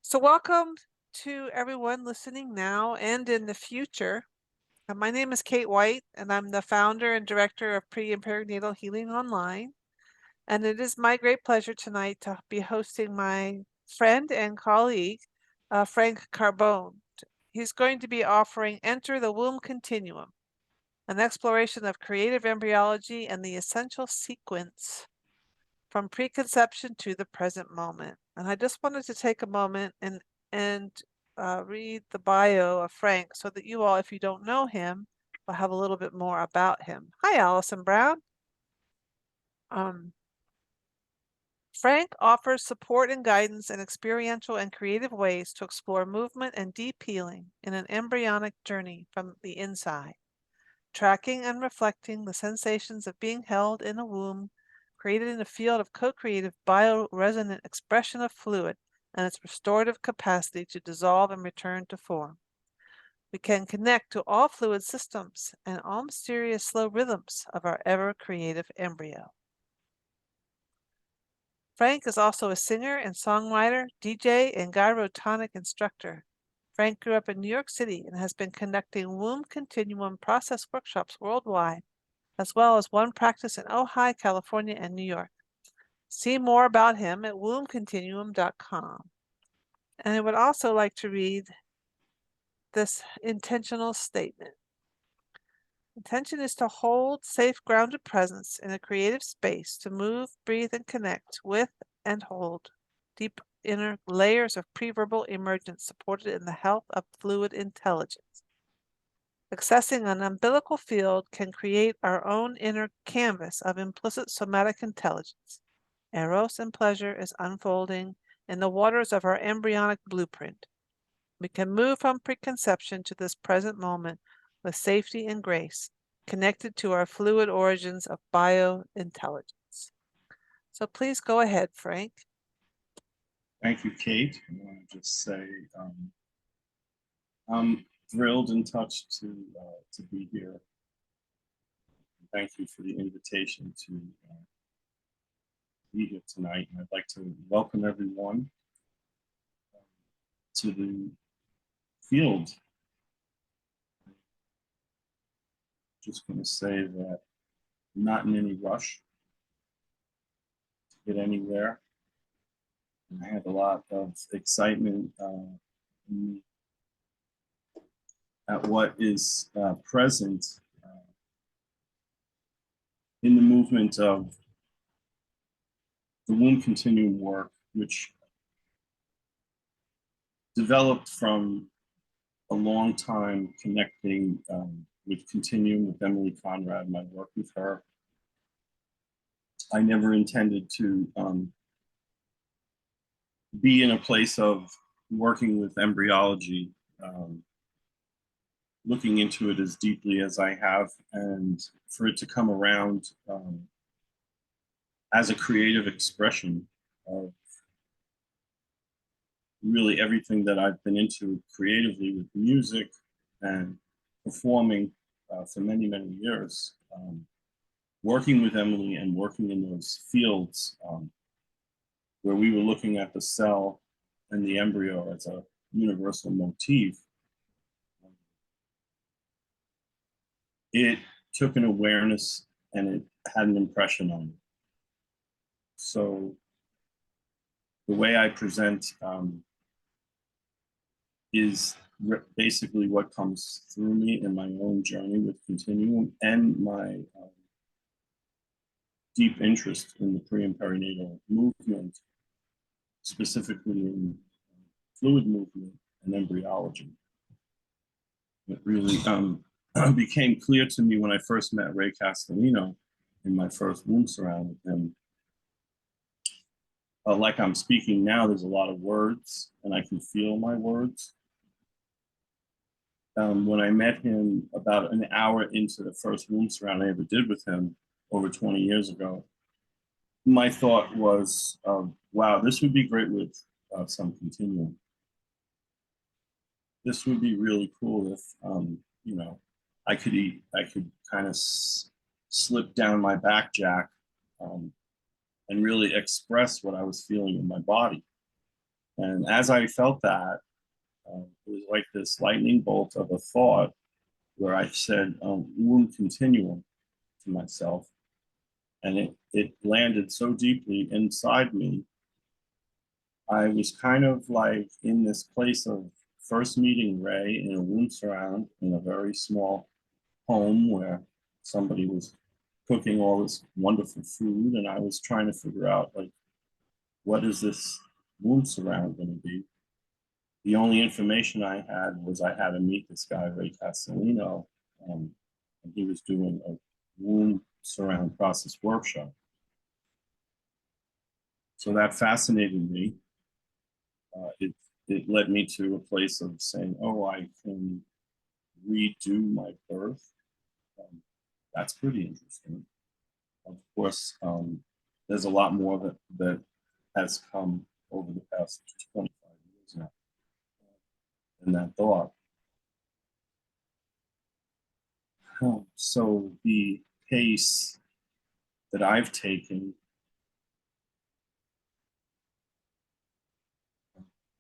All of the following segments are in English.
So, welcome to everyone listening now and in the future. My name is Kate White, and I'm the founder and director of Pre and Perinatal Healing Online. And it is my great pleasure tonight to be hosting my friend and colleague, Frank Carbone. He's going to be offering Enter the Womb Continuum, an exploration of creative embryology and the essential sequence from preconception to the present moment. And I just wanted to take a moment and read the bio of Frank so that you all, if you don't know him, will have a little bit more about him. Hi, Allison Brown. Frank offers support and guidance in experiential and creative ways to explore movement and deep healing in an embryonic journey from the inside, tracking and reflecting the sensations of being held in a womb, created in a field of co-creative bioresonant expression of fluid and its restorative capacity to dissolve and return to form. We can connect to all fluid systems and all mysterious slow rhythms of our ever-creative embryo. Frank is also a singer and songwriter, DJ, and gyrotonic instructor. Frank grew up in New York City and has been conducting womb continuum process workshops worldwide, as well as one practice in Ojai, California, and New York. See more about him at wombcontinuum.com. And I would also like to read this intentional statement. Intention is to hold safe, grounded presence in a creative space to move, breathe, and connect with and hold deep inner layers of pre-verbal emergence supported in the health of fluid intelligence. Accessing an umbilical field can create our own inner canvas of implicit somatic intelligence. Eros and pleasure is unfolding in the waters of our embryonic blueprint. We can move from preconception to this present moment with safety and grace, connected to our fluid origins of biointelligence. So please go ahead, Frank. Thank you, Kate. I want to just say I'm thrilled and touched to be here. Thank you for the invitation to be here tonight. And I'd like to welcome everyone to the field. Just going to say that I'm not in any rush to get anywhere. And I have a lot of excitement at what is present in the movement of the womb continuum work, which developed from a long time connecting with Continuum, with Emily Conrad, my work with her. I never intended to be in a place of working with embryology, looking into it as deeply as I have, and for it to come around as a creative expression of really everything that I've been into creatively with music and performing for many, many years. Working with Emily and working in those fields where we were looking at the cell and the embryo as a universal motif, it took an awareness and it had an impression on me. So the way I present is basically what comes through me in my own journey with Continuum and my deep interest in the pre and perinatal movement, specifically in fluid movement and embryology. It really became clear to me when I first met Ray Castellino in my first womb surround with him. Like I'm speaking now, there's a lot of words and I can feel my words. When I met him about an hour into the first womb surround I ever did with him over 20 years ago, my thought was, wow, this would be great with some Continuum. This would be really cool if, you know, I could kind of slip down my back jack and really express what I was feeling in my body. And as I felt that, it was like this lightning bolt of a thought where I said, womb continuum to myself. And it landed so deeply inside me. I was kind of like in this place of first meeting Ray in a womb surround in a very small home where somebody was cooking all this wonderful food. And I was trying to figure out, like, what is this womb surround going to be? The only information I had was I had to meet this guy, Ray Castellino, and he was doing a womb surround process workshop. So that fascinated me. It led me to a place of saying, oh, I can redo my birth. That's pretty interesting. Of course, there's a lot more that has come over the past 25 years now in that thought. So the pace that I've taken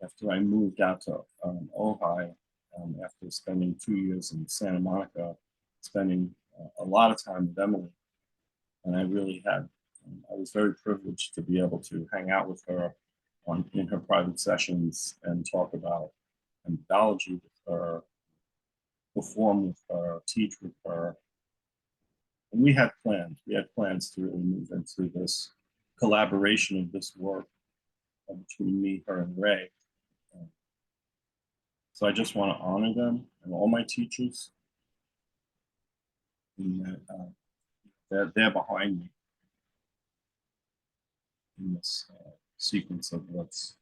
after I moved out to Ojai, after spending 2 years in Santa Monica, spending a lot of time with Emily, and I really had, I was very privileged to be able to hang out with her in her private sessions and talk about embryology with her, perform with her, teach with her. And we had plans. We had plans to really move into this collaboration of this work between me, her, and Ray. So I just want to honor them and all my teachers. And they're behind me in this sequence of what's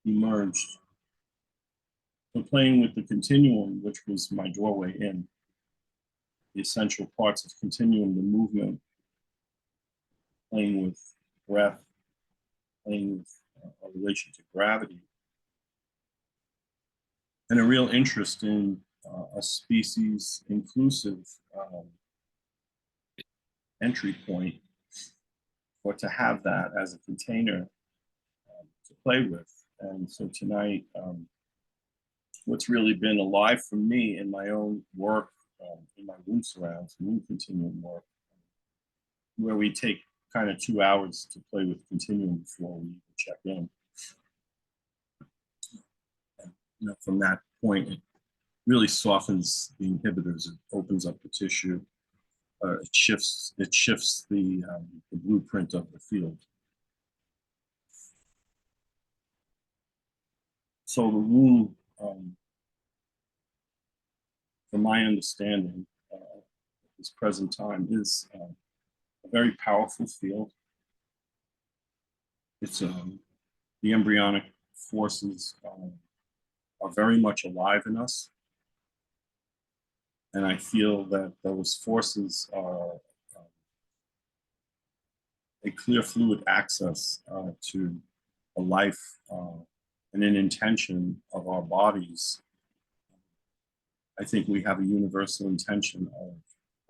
emerged. So playing with the continuum, which was my doorway in, the essential parts of continuum, the movement, playing with breath, playing with a relation to gravity, and a real interest in a species inclusive entry point, or to have that as a container to play with. And so tonight, what's really been alive for me in my own work, in my womb surrounds, womb continuum work, where we take kind of 2 hours to play with continuum before we check in. And, you know, from that point, it really softens the inhibitors. It opens up the tissue. It shifts the blueprint of the field. So the womb, from my understanding, at this present time, is a very powerful field. It's the embryonic forces are very much alive in us, and I feel that those forces are a clear fluid access to a life and an intention of our bodies. I think we have a universal intention of,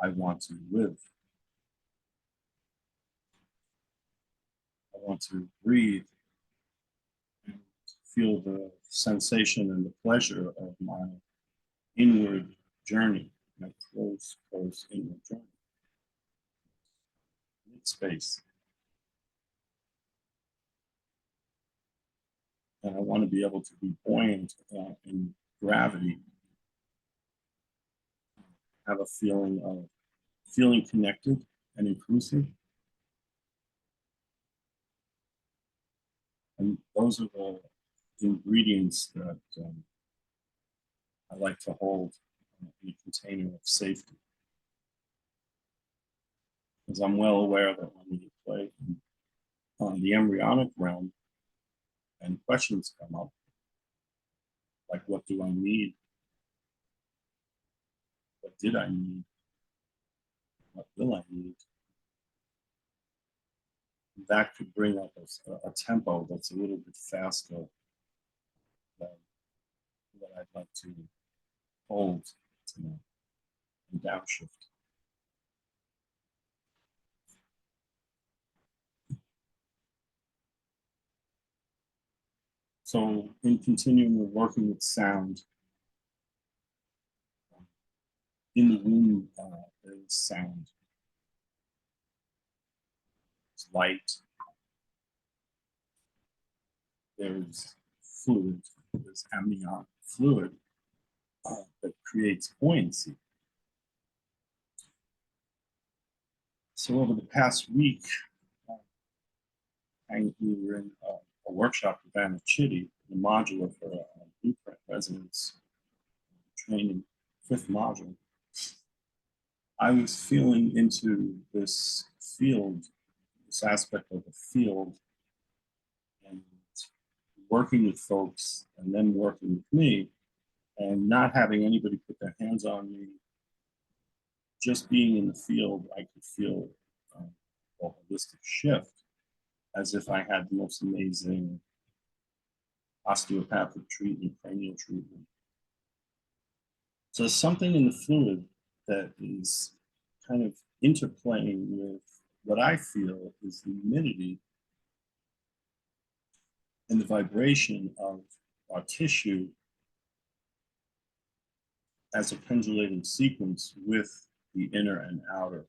I want to live. I want to breathe and feel the sensation and the pleasure of my inward journey, my close inward journey. Mid-space. And I want to be able to be buoyant in gravity, have a feeling of feeling connected and inclusive. And those are the ingredients that I like to hold in a container of safety. Because I'm well aware that when we play on the embryonic realm and questions come up, like what do I need? What did I need? What will I need? That could bring up a tempo that's a little bit faster than what I'd like to hold tonight and downshift. So in Continuum, we're working with sound. In the womb, there is sound. There's light. There's fluid. There's amniotic fluid that creates buoyancy. So over the past week, we were in a workshop with Anna Chitty, the modular for blueprint resonance training, 5th module. I was feeling into this field, this aspect of the field, and working with folks and then working with me, and not having anybody put their hands on me. Just being in the field, I could feel a holistic shift, as if I had the most amazing osteopathic treatment, cranial treatment. So there's something in the fluid that is kind of interplaying with what I feel is the humidity and the vibration of our tissue as a pendulating sequence with the inner and outer.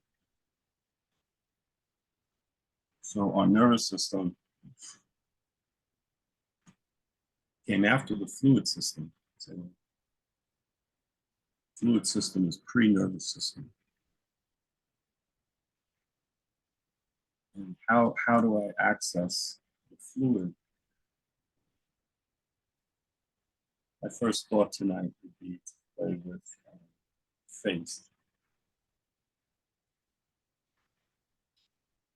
So our nervous system came after the fluid system. So fluid system is pre-nervous system. And how do I access the fluid? My first thought tonight would be to play with face.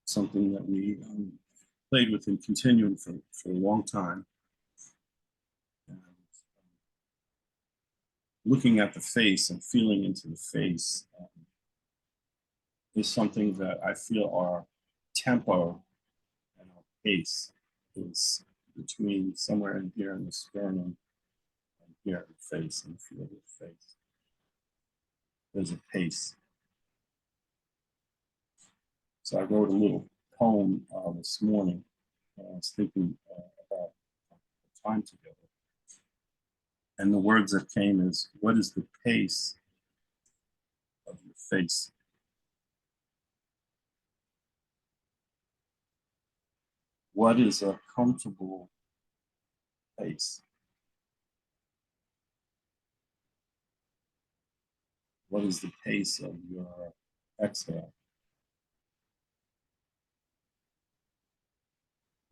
Something that we played with in Continuum for a long time. And, looking at the face and feeling into the face is something that I feel our tempo and our pace is between somewhere in here in the sternum and here in the face and feel the face. There's a pace. So I wrote a little poem this morning. I was thinking about the time together. And the words that came is, what is the pace of your face? What is a comfortable pace? What is the pace of your exhale?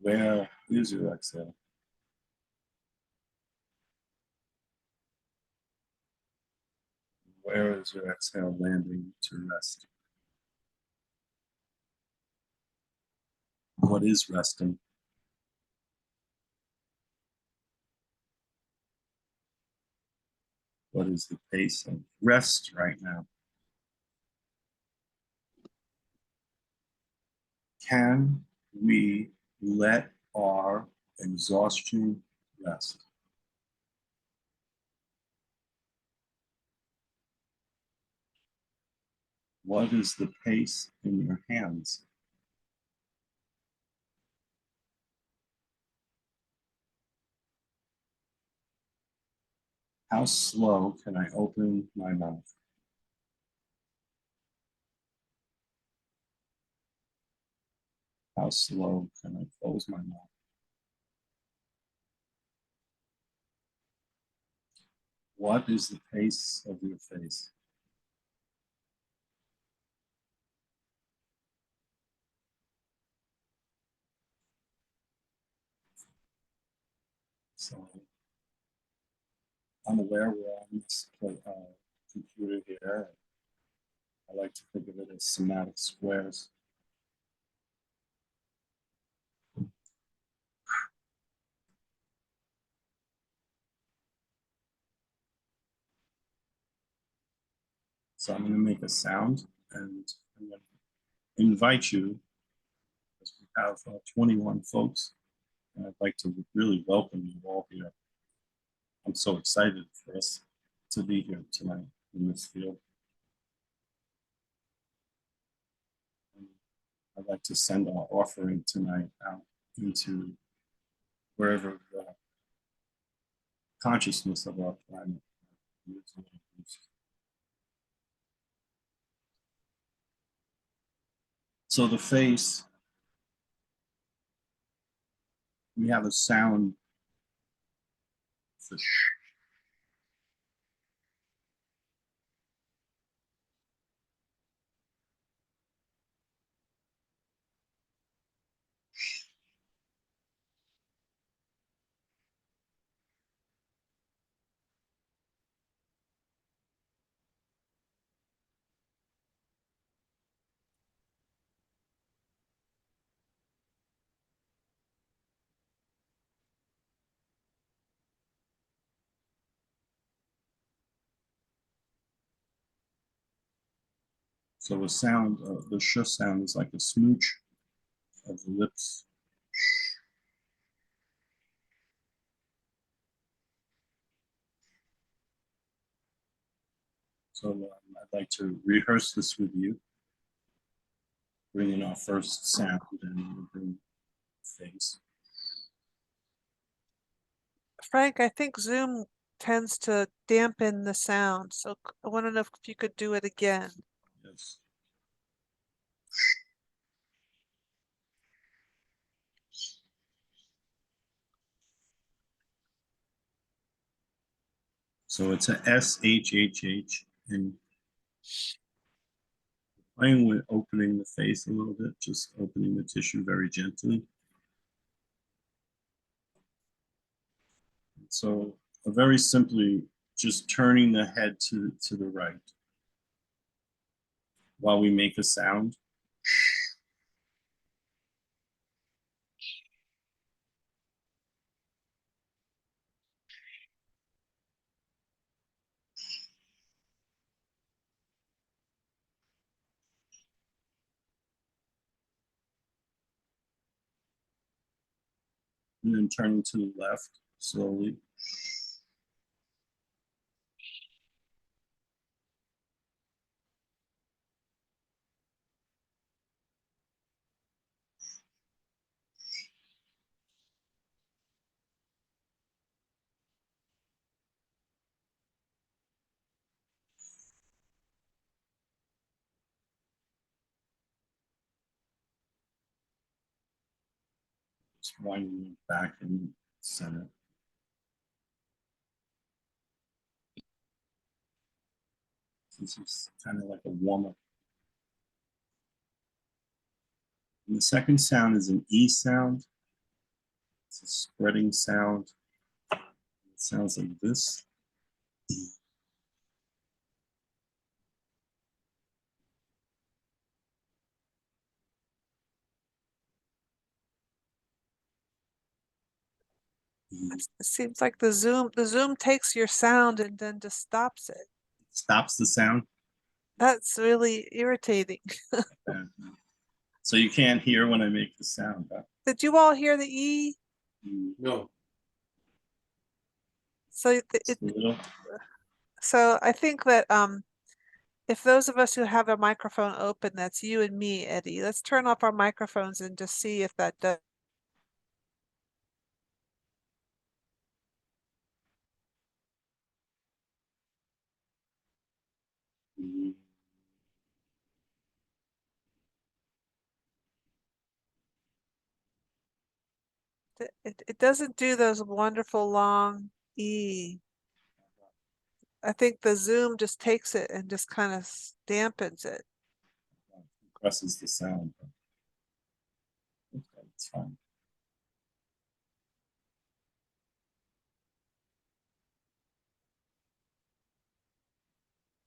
Where is your exhale? Where is your exhale landing to rest? What is resting? What is the pace of rest right now? Can we let our exhaustion rest? What is the pace in your hands? How slow can I open my mouth? How slow can I close my mouth? What is the pace of your face? So I'm aware we're on this computer here. I like to think of it as somatic squares. So I'm going to make a sound, and I'm going to invite you, as we have 21 folks, and I'd like to really welcome you all here. I'm so excited for us to be here tonight in this field. And I'd like to send our offering tonight out into wherever consciousness of our planet. So the face, we have a sound for sh. So a sound, the sh sound is like a smooch of the lips. So I'd like to rehearse this with you. Bring in our first sound and we'll bring face. Frank, I think Zoom tends to dampen the sound, so I want to know if you could do it again. Yes. So it's a S-H-H-H, and playing with opening the face a little bit, just opening the tissue very gently. So very simply, just turning the head to the right while we make a sound. And then turning to the left slowly. Just winding it back in center. This is kind of like a warm-up. And the second sound is an E sound. It's a spreading sound. It sounds like this. It seems like the Zoom takes your sound and then just stops it. Stops the sound. That's really irritating. So you can't hear when I make the sound. Huh? Did you all hear the E? No. So so I think that if those of us who have a microphone open, that's you and me, Eddie, let's turn off our microphones and just see if that does. It doesn't do those wonderful long E. I think the Zoom just takes it and just kind of dampens it. Compresses the sound. Okay, it's fine.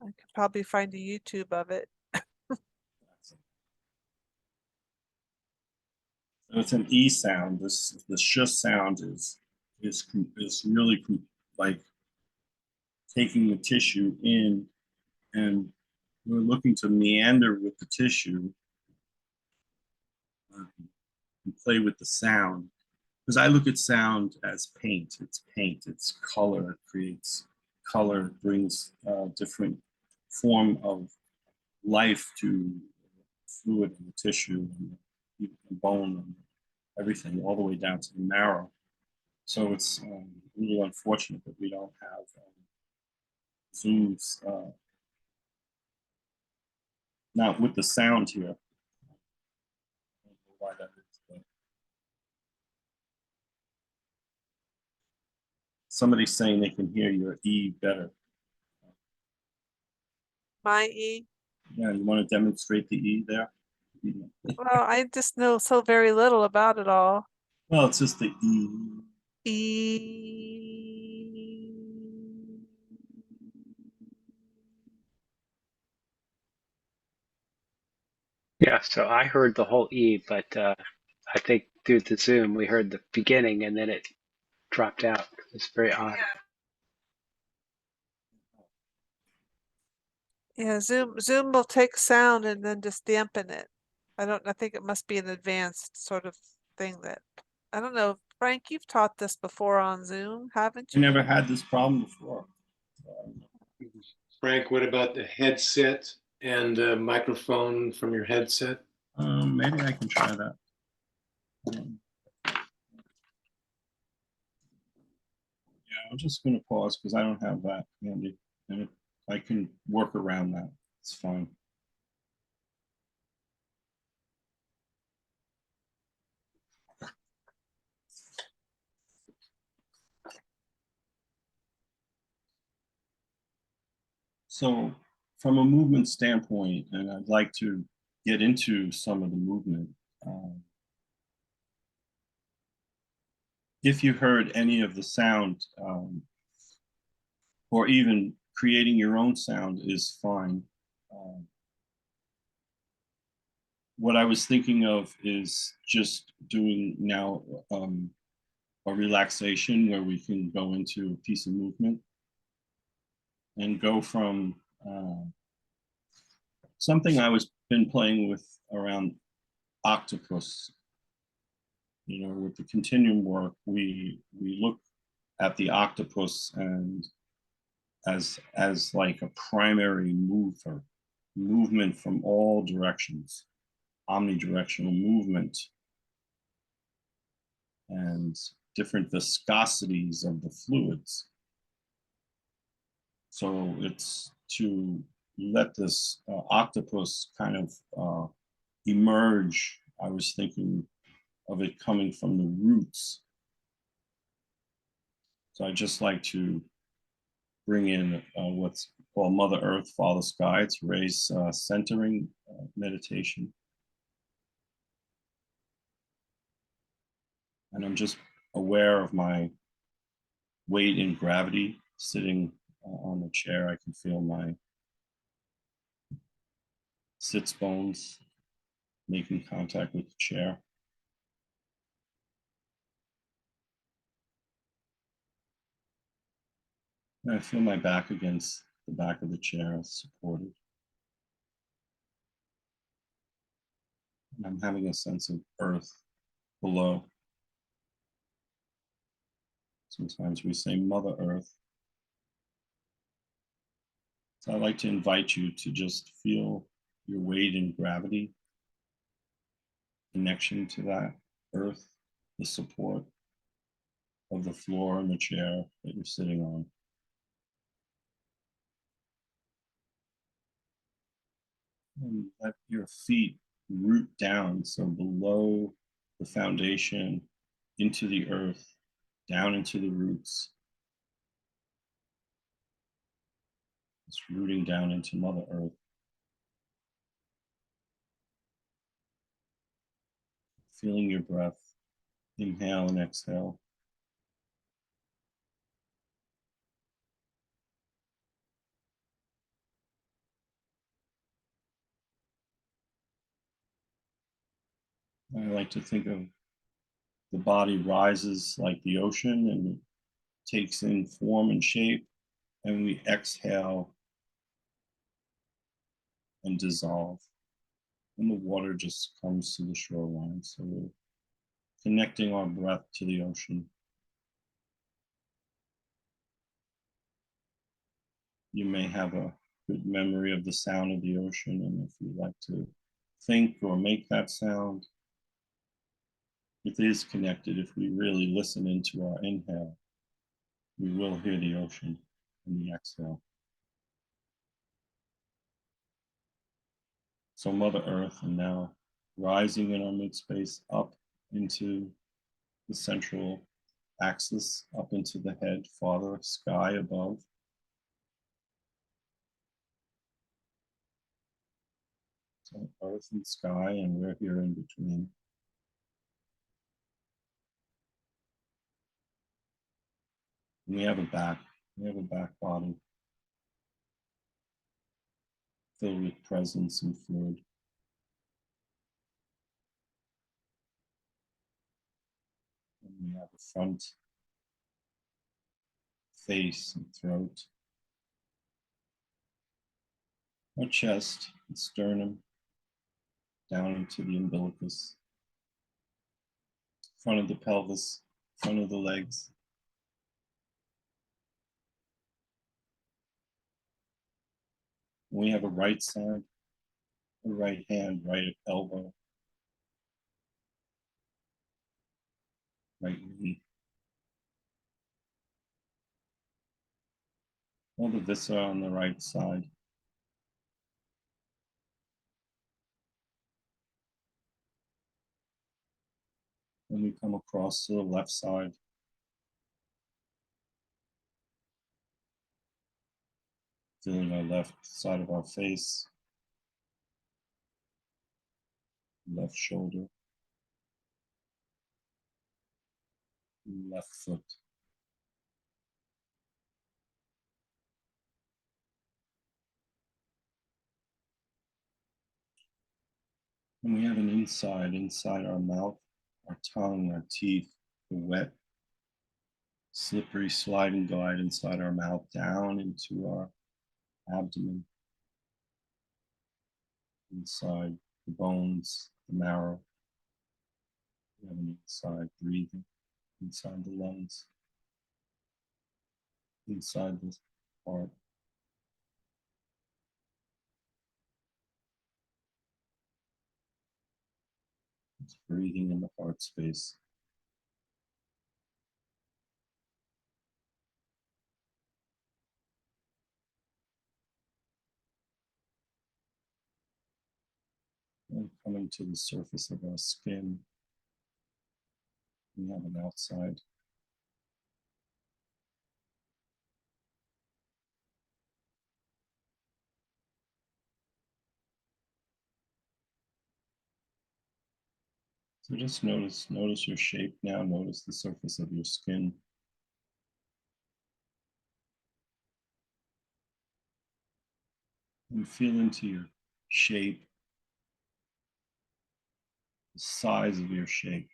I could probably find a YouTube of it. So it's an E sound. The sh sound is really like taking the tissue in, and we're looking to meander with the tissue and play with the sound. Because I look at sound as paint. It's paint. It's color. It creates color. Brings different form of life to fluid and the tissue and the bone and everything, all the way down to the marrow. So it's a little unfortunate that we don't have Zoom's, not with the sound here. I don't know why that is, but somebody's saying they can hear your E better. My E. Yeah, you want to demonstrate the E there? Well, I just know so very little about it all. Well, it's just the E. E. Yeah, so I heard the whole E, but I think through the Zoom we heard the beginning and then it dropped out. It's very odd. Yeah, Zoom will take sound and then just dampen it. I think it must be an advanced sort of thing that, I don't know. Frank, you've taught this before on Zoom, haven't I you? never had this problem before. Frank, what about the headset and microphone from your headset? Maybe I can try that. Yeah, I'm just going to pause because I don't have that handy, and I can work around that. It's fine. So from a movement standpoint, and I'd like to get into some of the movement. If you heard any of the sound, or even creating your own sound is fine. What I was thinking of is just doing now a relaxation where we can go into a piece of movement and go from something I was been playing with around octopus. You know, with the continuum work, we look at the octopus and as like a primary movement from all directions, omnidirectional movement, and different viscosities of the fluids. So it's to let this octopus kind of emerge. I was thinking of it coming from the roots. So I just like to bring in what's called Mother Earth, Father Sky. It's raised centering meditation. And I'm just aware of my weight and gravity sitting on the chair. I can feel my sits bones making contact with the chair. And I feel my back against the back of the chair, supported. And I'm having a sense of earth below. Sometimes we say Mother Earth. So I'd like to invite you to just feel your weight and gravity, connection to that earth, the support of the floor and the chair that you're sitting on. And let your feet root down, so below the foundation, into the earth, down into the roots. It's rooting down into Mother Earth. Feeling your breath, inhale and exhale. I like to think of the body rises like the ocean and it takes in form and shape, and we exhale and dissolve. And the water just comes to the shoreline. So we're connecting our breath to the ocean. You may have a good memory of the sound of the ocean, and if you like to think or make that sound, It is connected. If we really listen into our inhale, we will hear the ocean in the exhale. So Mother Earth, and now rising in our mid-space up into the central axis, up into the head, Father, sky above. So Earth and sky, and we're here in between. And we have a back body filled with presence and fluid. And we have a front face and throat. Our chest and sternum down into the umbilicus. Front of the pelvis, front of the legs. We have a right side, a right hand, right elbow, right knee. All the viscera on the right side. Then we come across to the left side. Feeling our left side of our face, left shoulder, left foot. And we have an inside our mouth, our tongue, our teeth, the wet, slippery slide and glide inside our mouth down into our abdomen, inside the bones, the marrow. We have an inside breathing, inside the lungs, inside the heart. It's breathing in the heart space. And coming to the surface of our skin, we have an outside. So just notice your shape now, notice the surface of your skin. And feel into your shape, the size of your shape.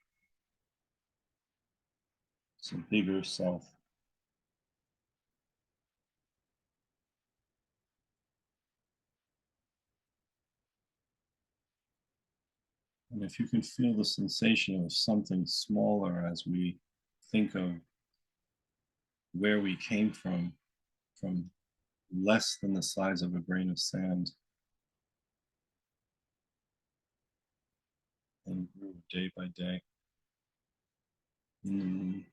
It's a bigger self. And if you can feel the sensation of something smaller as we think of where we came from less than the size of a grain of sand, and grew day by day in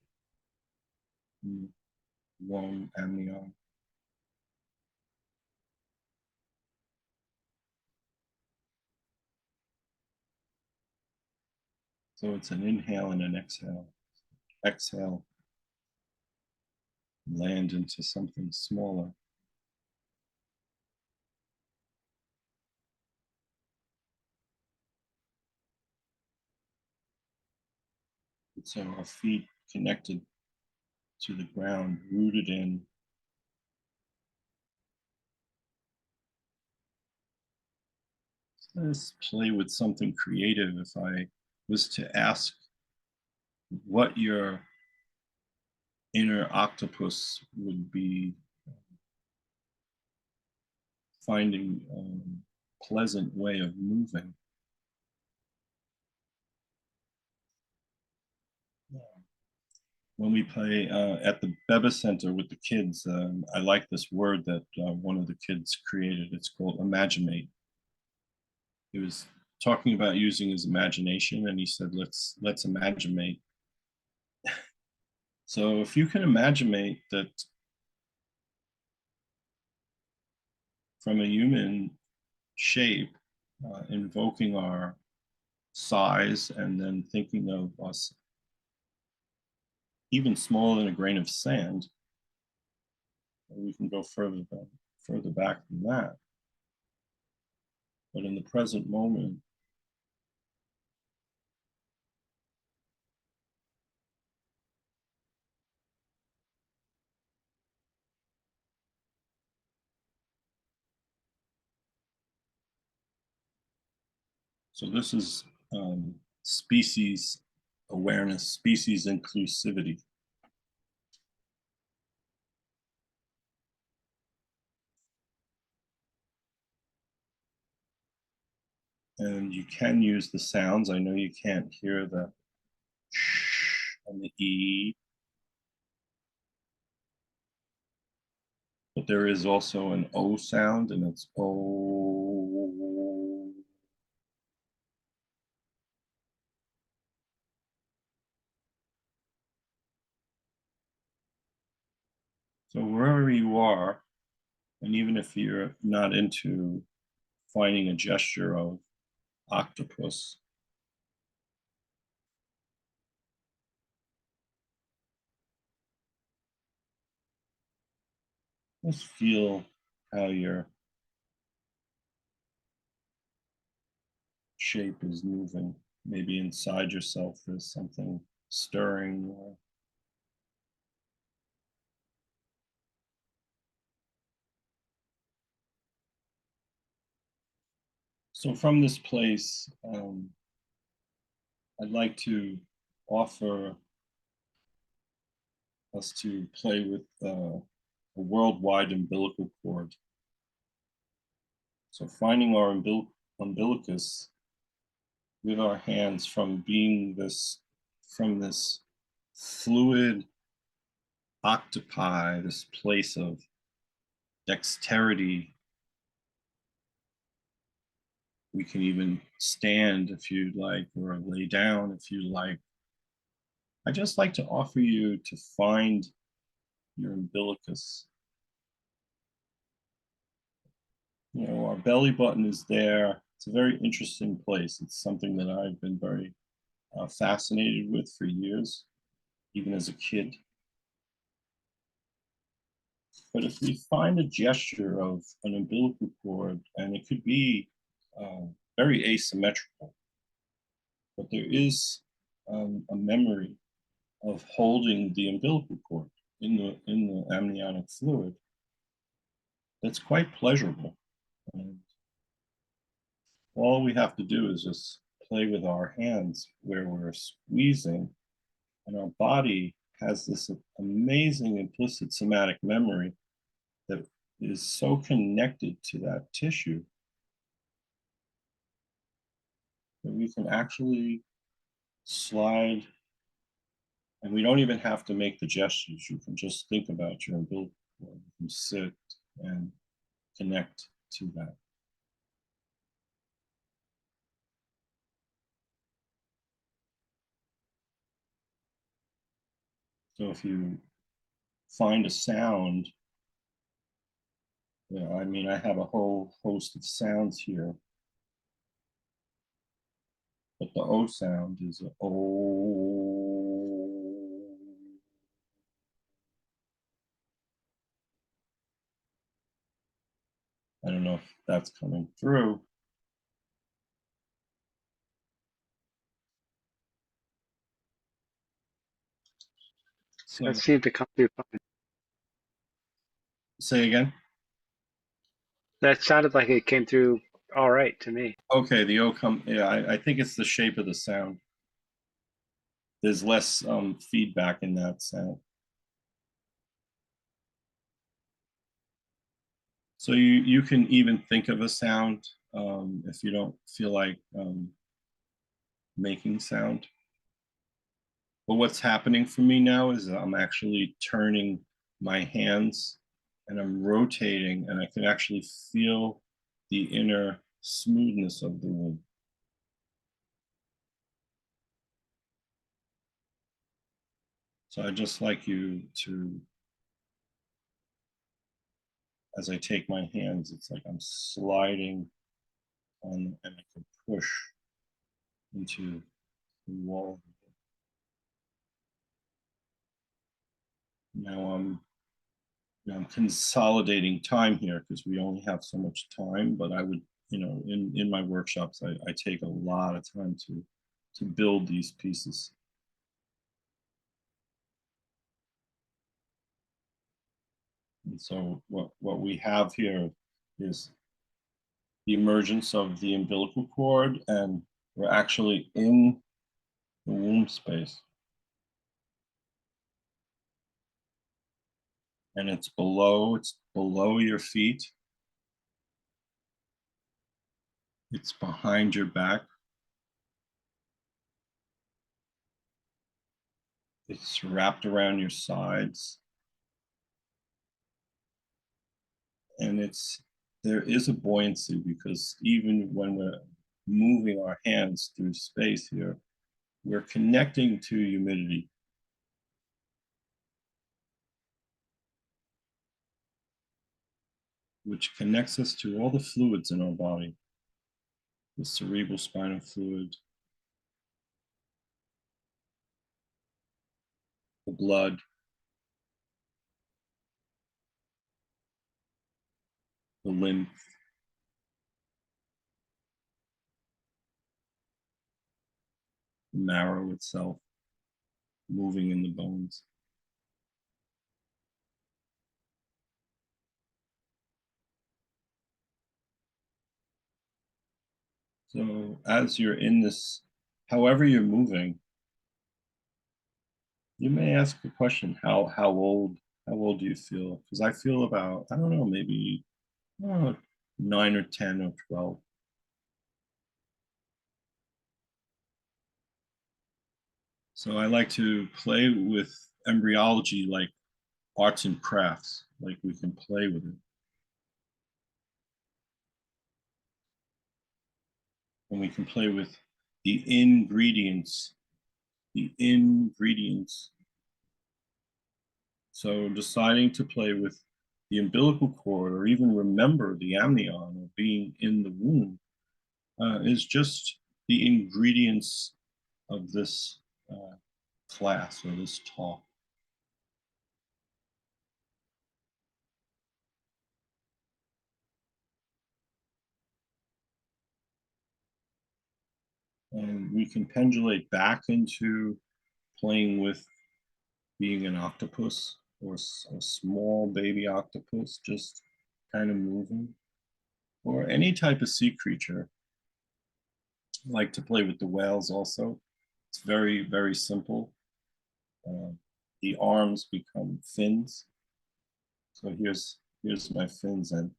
the womb and the arm. So it's an inhale and an exhale. Exhale, land into something smaller. So our feet connected to the ground, rooted in. Let's play with something creative. If I was to ask what your inner octopus would be finding a pleasant way of moving. When we play at the Beba Center with the kids, I like this word that one of the kids created. It's called imaginate. It was talking about using his imagination, and he said, let's imaginate. So if you can imaginate that from a human shape, invoking our size, and then thinking of us even smaller than a grain of sand, we can go further back than that. But in the present moment, so this is species awareness, species inclusivity. And you can use the sounds. I know you can't hear the sh and the e, but there is also an o sound, and it's o. So wherever you are, and even if you're not into finding a gesture of octopus, just feel how your shape is moving. Maybe inside yourself there's something stirring. So from this place, I'd like to offer us to play with a worldwide umbilical cord. So finding our umbilicus with our hands, from this fluid octopi, this place of dexterity. We can even stand if you'd like, or lay down if you like. I just like to offer you to find your umbilicus. You know, our belly button is there. It's a very interesting place. It's something that I've been very fascinated with for years, even as a kid. But if we find a gesture of an umbilical cord, and it could be very asymmetrical, but there is a memory of holding the umbilical cord in the amniotic fluid that's quite pleasurable. And all we have to do is just play with our hands where we're squeezing, and our body has this amazing implicit somatic memory that is so connected to that tissue that we can actually slide, and we don't even have to make the gestures. You can just think about your umbilical cord. You can sit and connect to that. So if you find a sound, you know, I mean, I have a whole host of sounds here, but the O sound is a O. I don't know if that's coming through. So That seemed to come through fine. say again. That sounded like it came through all right to me. Okay, the O come. Yeah, I think it's the shape of the sound. There's less feedback in that sound. So you can even think of a sound if you don't feel like making sound. But what's happening for me now is I'm actually turning my hands, and I'm rotating, and I can actually feel the inner smoothness of the womb. So I'd just like you to, as I take my hands, it's like I'm sliding on, and I can push into the wall. Now I'm consolidating time here because we only have so much time, but I would, in my workshops, I take a lot of time to build these pieces. And so what we have here is the emergence of the umbilical cord, and we're actually in the womb space. And it's below your feet. It's behind your back. It's wrapped around your sides. And there is a buoyancy because even when we're moving our hands through space here, we're connecting to humidity. Which connects us to all the fluids in our body. The cerebral spinal fluid, the blood, the lymph, the marrow itself, moving in the bones. So as you're in this, however you're moving, you may ask the question, how old do you feel? Because I feel about, I don't know, maybe 9 or 10 or 12. So I like to play with embryology like arts and crafts, like we can play with it. And we can play with the ingredients. So deciding to play with the umbilical cord or even remember the amnion or being in the womb is just the ingredients of this class or this talk. And we can pendulate back into playing with being an octopus or a small baby octopus, just kind of moving, or any type of sea creature. I like to play with the whales also. It's very, very simple. The arms become fins. So here's my fins, and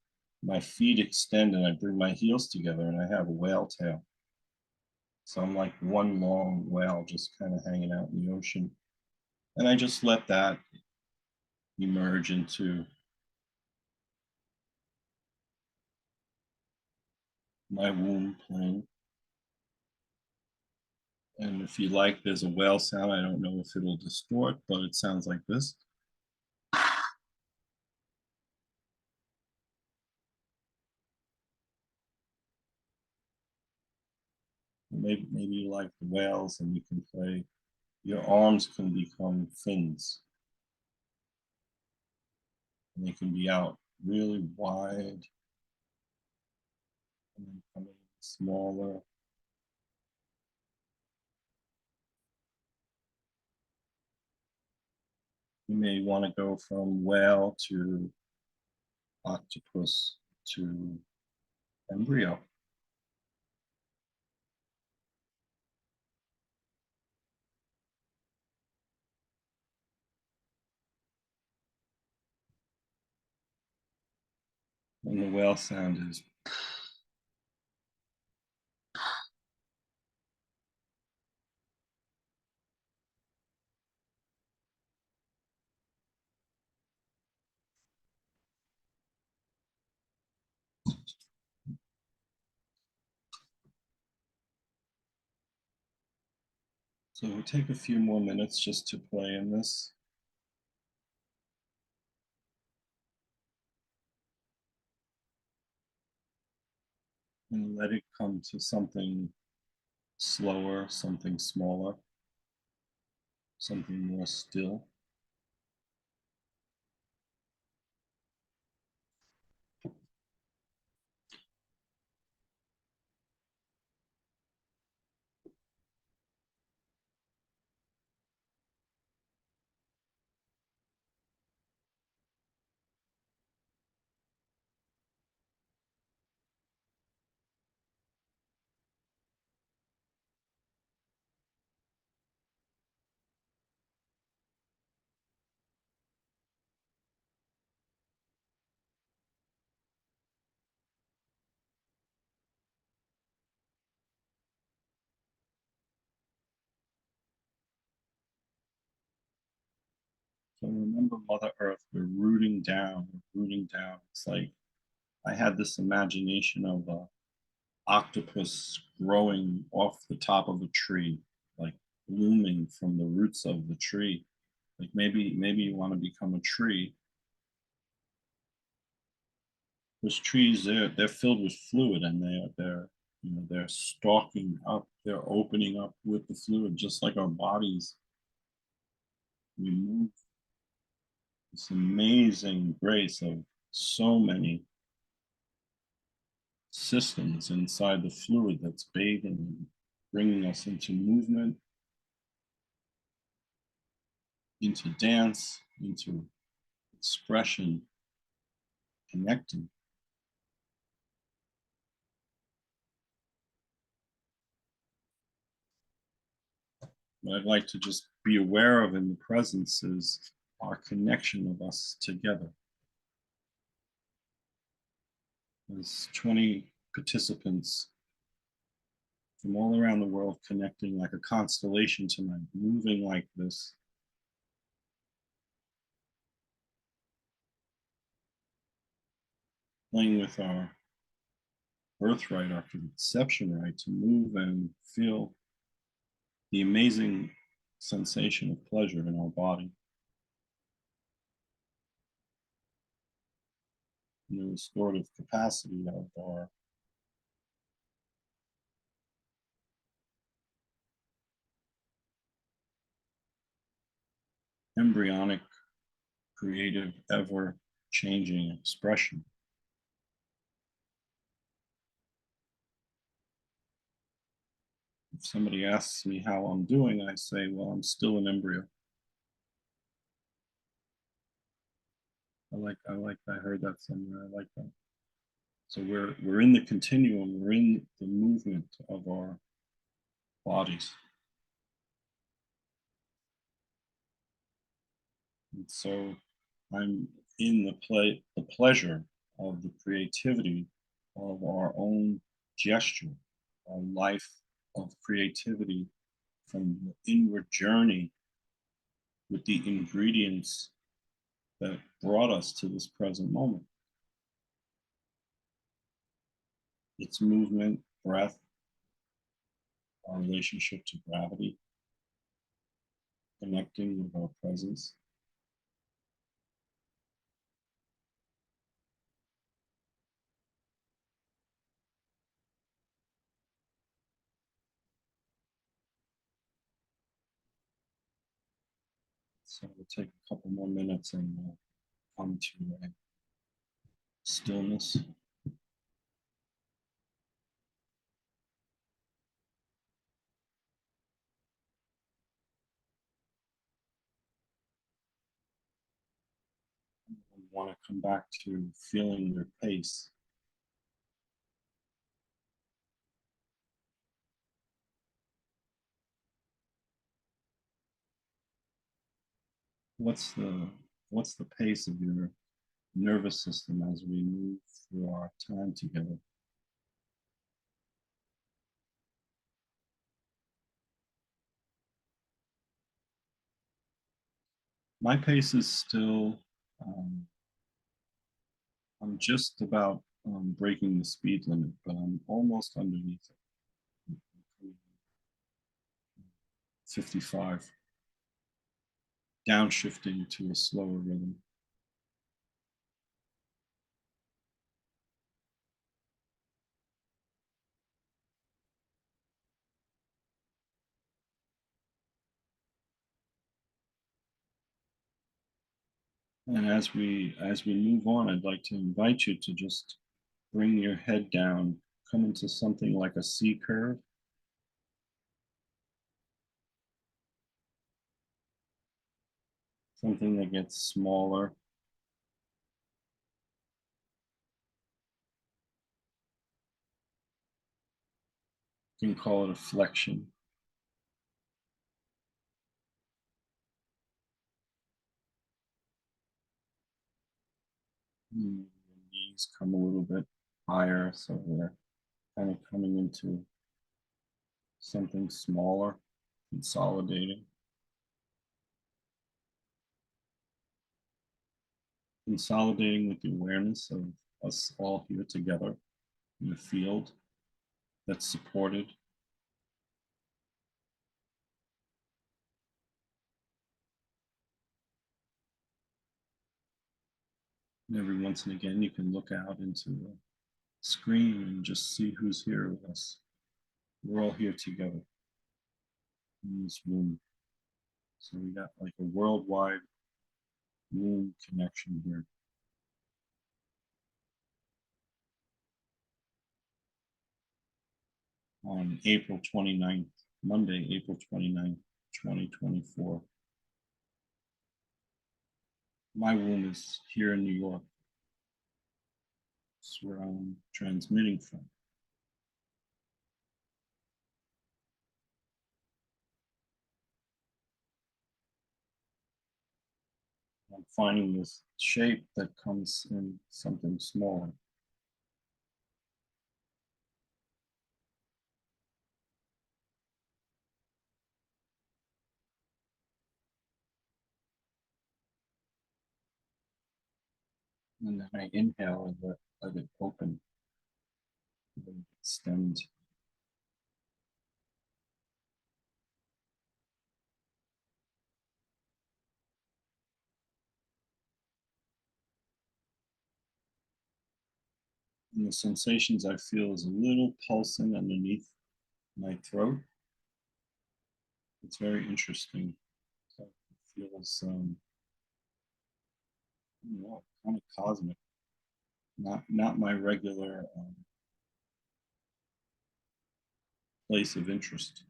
my feet extend, and I bring my heels together, and I have a whale tail. So I'm like one long whale just kind of hanging out in the ocean. And I just let that emerge into my womb plane. And if you like, there's a whale sound. I don't know if it'll distort, but it sounds like this. Maybe you like the whales, and you can play. Your arms can become fins. And they can be out really wide and then coming smaller. You may want to go from whale to octopus to embryo. And the whale sound is. So we'll take a few more minutes just to play in this. And let it come to something slower, something smaller, something more still. So remember Mother Earth, we're rooting down, we're rooting down. It's like I had this imagination of a octopus growing off the top of a tree, like blooming from the roots of the tree. Like maybe you want to become a tree. Those trees, they're filled with fluid, and they're stalking up, they're opening up with the fluid, just like our bodies. We move this amazing grace of so many systems inside the fluid that's bathing and bringing us into movement, into dance, into expression, connecting. What I'd like to just be aware of in the presence is our connection of us together. There's 20 participants from all around the world connecting like a constellation tonight, moving like this. Playing with our birthright, our conception right to move and feel the amazing sensation of pleasure in our body. And the restorative capacity of our embryonic, creative, ever-changing expression. If somebody asks me how I'm doing, I say, well, I'm still an embryo. I heard that somewhere. I like that. So we're in the continuum. We're in the movement of our bodies. And so I'm in the pleasure of the creativity of our own gesture, our life of creativity from the inward journey with the ingredients that brought us to this present moment. It's movement, breath, our relationship to gravity, connecting with our presence. So we'll take a couple more minutes and we'll come to a stillness. We want to come back to feeling your pace. What's the pace of your nervous system as we move through our time together? My pace is still, I'm just about breaking the speed limit, but I'm almost underneath it. 55. Downshifting to a slower rhythm. And as we move on, I'd like to invite you to just bring your head down, come into something like a C curve. Something that gets smaller. You can call it a flexion. Your knees come a little bit higher, so they're kind of coming into something smaller, consolidating. Consolidating with the awareness of us all here together in a field that's supported. And every once and again, you can look out into the screen and just see who's here with us. We're all here together in this room. So we got like a worldwide room connection here. On April 29th, Monday, April 29th, 2024. My womb is here in New York. It's where I'm transmitting from. I'm finding this shape that comes in something smaller. And then I inhale and let it open, let it extend. And the sensations I feel is a little pulsing underneath my throat. It's very interesting. So it feels, kind of cosmic. Not my regular place of interest.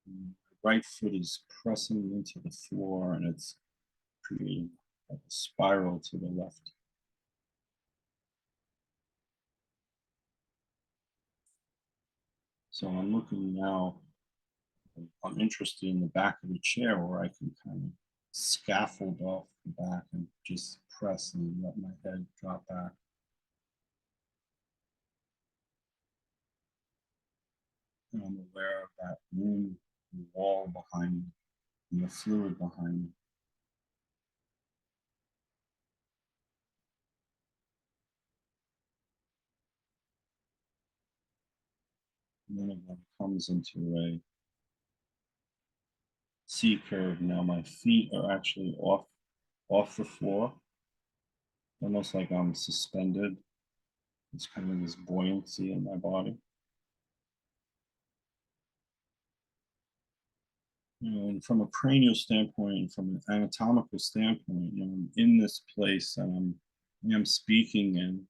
My right foot is pressing into the floor and it's creating like a spiral to the left. So I'm looking now, I'm interested in the back of the chair where I can kind of scaffold off the back and just press and let my head drop back. And I'm aware of that room, the wall behind me, and the fluid behind me. And then it comes into a C curve. Now my feet are actually off the floor, almost like I'm suspended. It's kind of this buoyancy in my body. And from a cranial standpoint, from an anatomical standpoint, I'm in this place and I'm speaking and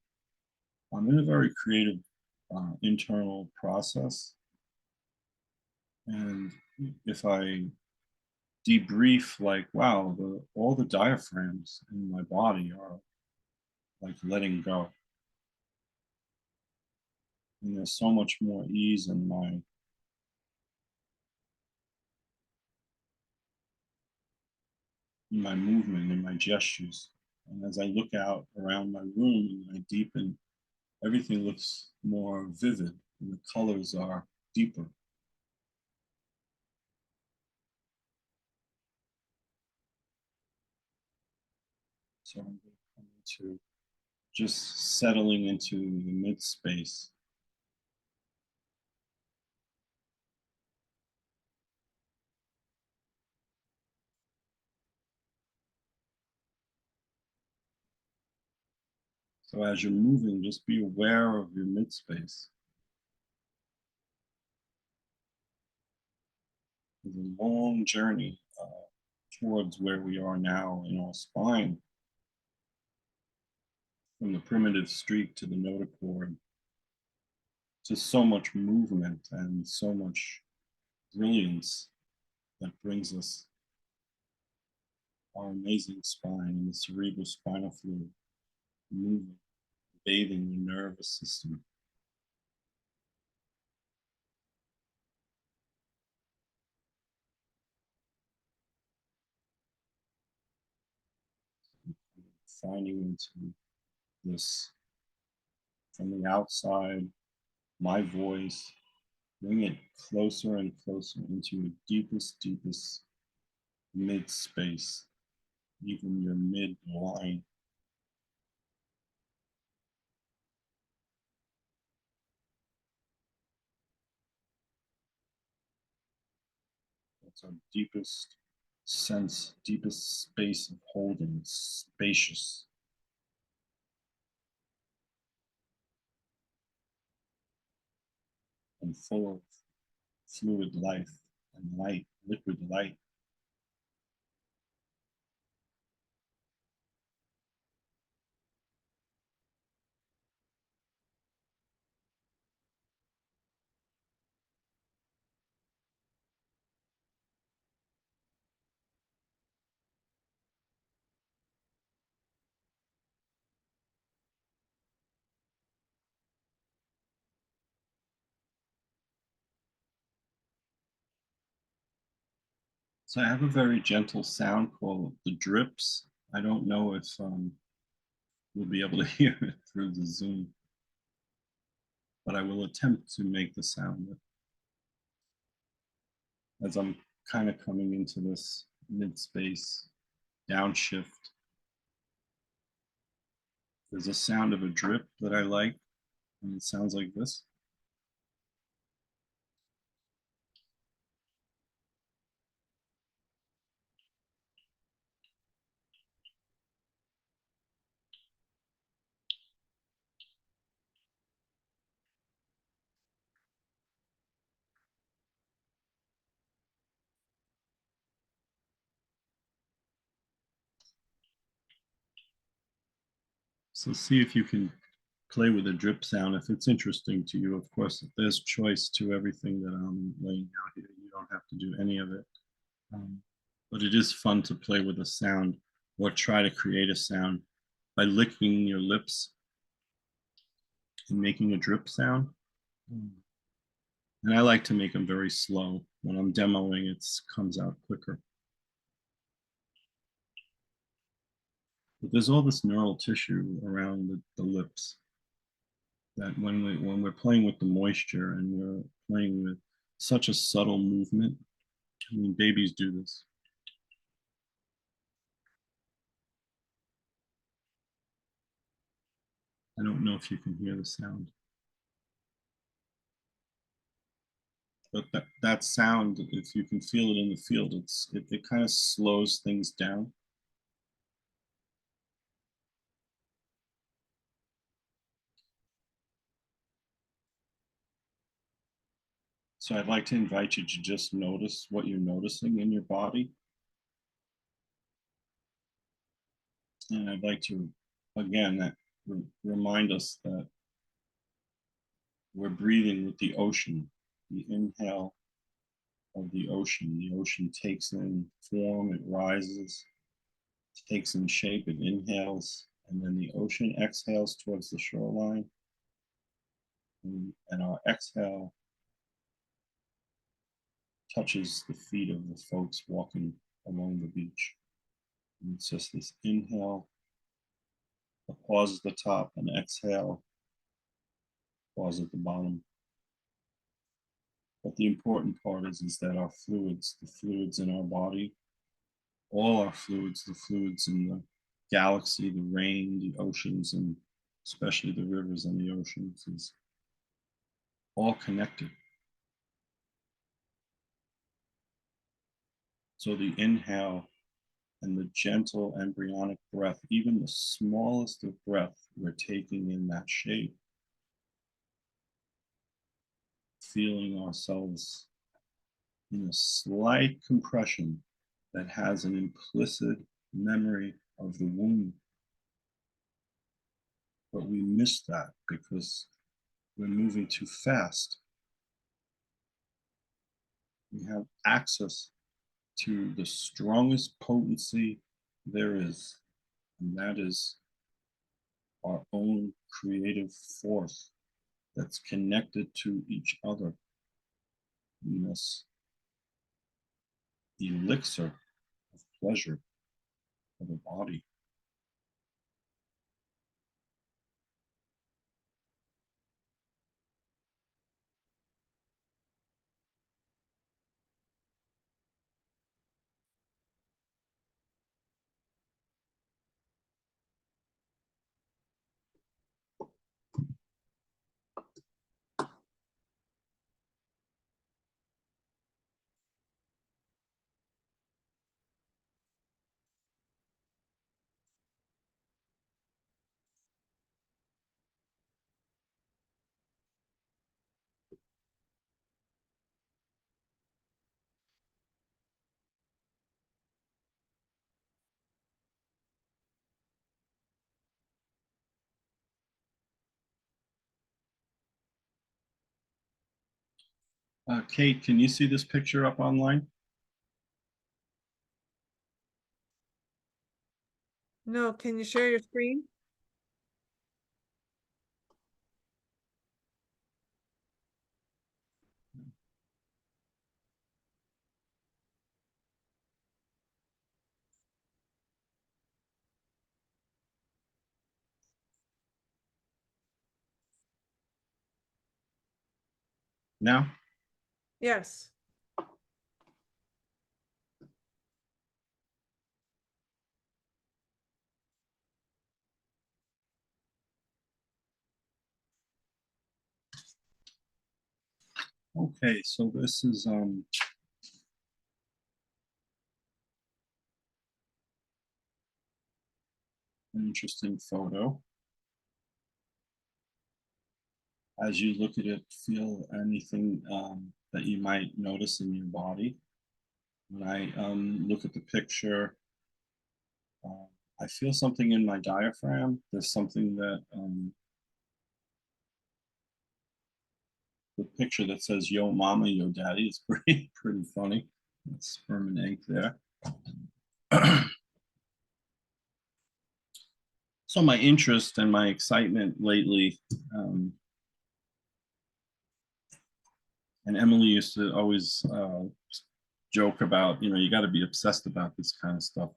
I'm in a very creative internal process. And if I debrief, like, wow, all the diaphragms in my body are like letting go. And there's so much more ease in my movement, in my gestures. And as I look out around my room and I deepen, everything looks more vivid and the colors are deeper. So I'm going to come into just settling into the mid space. So as you're moving, just be aware of your mid space. It's a long journey towards where we are now in our spine, from the primitive streak to the notochord. Just so much movement and so much brilliance that brings us our amazing spine and the cerebrospinal fluid moving, bathing the nervous system. Finding into this from the outside, my voice, bring it closer and closer into your deepest, deepest mid space, even your mid line. That's our deepest sense, deepest space of holding, spacious. And full of fluid life and light, liquid light. So I have a very gentle sound called the drips. I don't know if you'll be able to hear it through the Zoom, but I will attempt to make the sound as I'm kind of coming into this mid space downshift. There's a sound of a drip that I like, and it sounds like this. So see if you can play with a drip sound if it's interesting to you. Of course, there's choice to everything that I'm laying out here. You don't have to do any of it. But it is fun to play with a sound or try to create a sound by licking your lips and making a drip sound. And I like to make them very slow. When I'm demoing, it comes out quicker. But there's all this neural tissue around the lips that when we're playing with the moisture and we're playing with such a subtle movement, I mean, babies do this. I don't know if you can hear the sound. But that sound, if you can feel it in the field, it kind of slows things down. So I'd like to invite you to just notice what you're noticing in your body. And I'd like to, again, remind us that we're breathing with the ocean, the inhale of the ocean. The ocean takes in form, it rises, it takes in shape, it inhales, and then the ocean exhales towards the shoreline. And our exhale touches the feet of the folks walking along the beach. And it's just this inhale, a pause at the top, and exhale, pause at the bottom. But the important part is that our fluids, the fluids in our body, all our fluids, the fluids in the galaxy, the rain, the oceans, and especially the rivers and the oceans, is all connected. So the inhale and the gentle embryonic breath, even the smallest of breath, we're taking in that shape, feeling ourselves in a slight compression that has an implicit memory of the womb. But we miss that because we're moving too fast. We have access to the strongest potency there is, and that is our own creative force that's connected to each other in this elixir of pleasure of the body. Kate, can you see this picture up online? No, can you share your screen? Now? Yes. Okay, so this is an interesting photo. As you look at it, feel anything that you might notice in your body. When I look at the picture, I feel something in my diaphragm. There's something that the picture that says "Yo mama, yo daddy" is pretty funny. That's sperm and egg there. So my interest and my excitement lately, and Emily used to always joke about, you know, you got to be obsessed about this kind of stuff.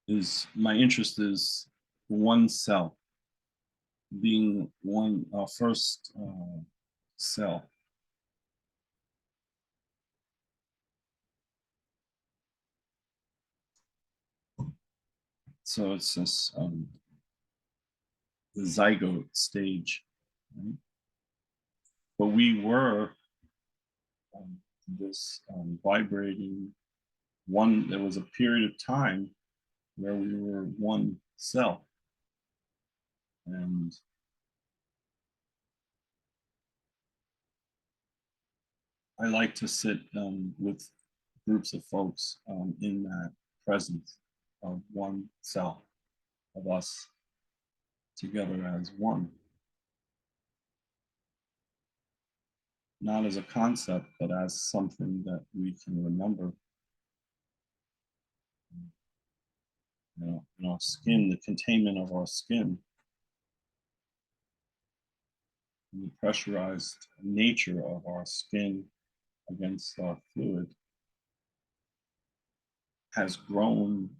Is my interest is one cell, being one first cell. So it's this the zygote stage, right? But we were this vibrating one. There was a period of time where we were one cell, and I like to sit with groups of folks in that presence of one cell, of us together as one. Not as a concept, but as something that we can remember. You know, in our skin, the containment of our skin, and the pressurized nature of our skin against our fluid has grown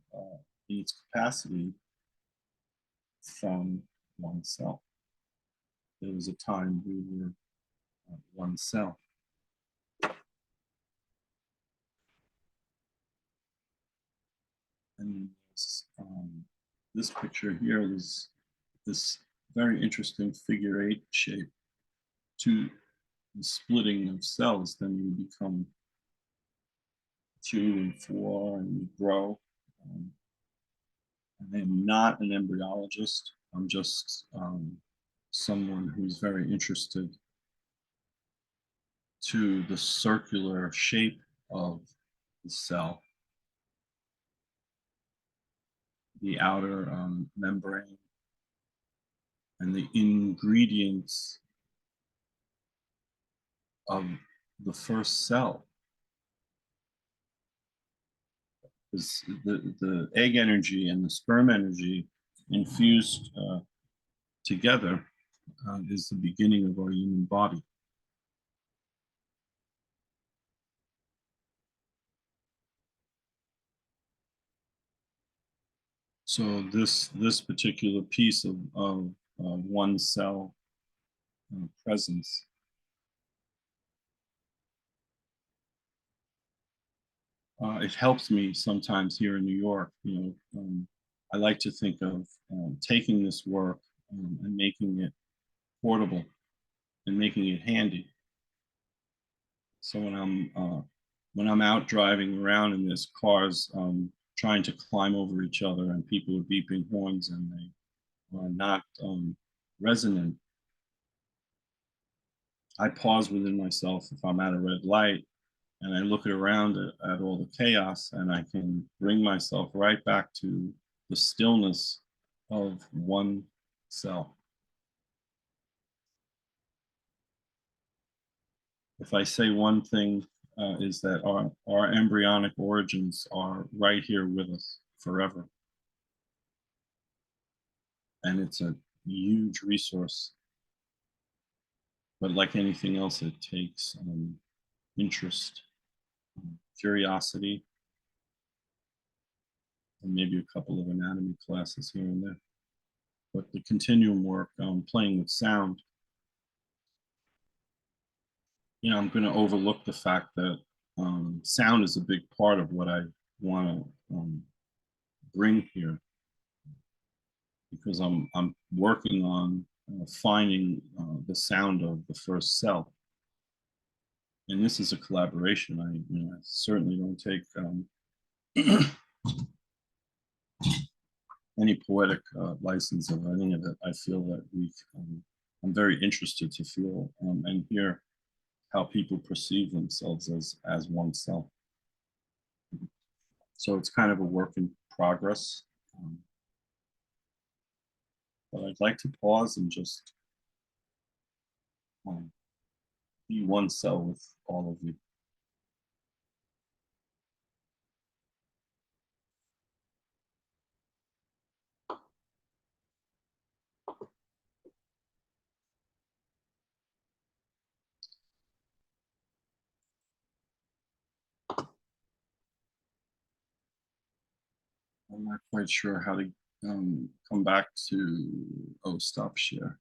in its capacity from one cell. There was a time we were one cell. And this picture here is this very interesting figure 8 shape to the splitting of cells. Then you become 2 and 4 and we grow. I am not an embryologist. I'm just someone who's very interested to the circular shape of the cell, the outer membrane, and the ingredients of the first cell. Is the egg energy and the sperm energy infused together is the beginning of our human body. So this particular piece of one cell presence it helps me sometimes here in New York. I like to think of taking this work and making it portable and making it handy. So when I'm out driving around and there's cars trying to climb over each other and people are beeping horns and they are not resonant, I pause within myself if I'm at a red light and I look around at all the chaos and I can bring myself right back to the stillness of one cell. If I say one thing is that our embryonic origins are right here with us forever. And it's a huge resource. But like anything else, it takes interest, curiosity, and maybe a couple of anatomy classes here and there. But the continuum work, playing with sound, I'm going to overlook the fact that sound is a big part of what I want to bring here, because I'm working on finding the sound of the first cell, and this is a collaboration. I certainly don't take any poetic license of any of it. I feel that I'm very interested to feel and hear how people perceive themselves as one cell. So it's kind of a work in progress. But I'd like to pause and just be one cell with all of you. I'm not quite sure how to come back to, stop share.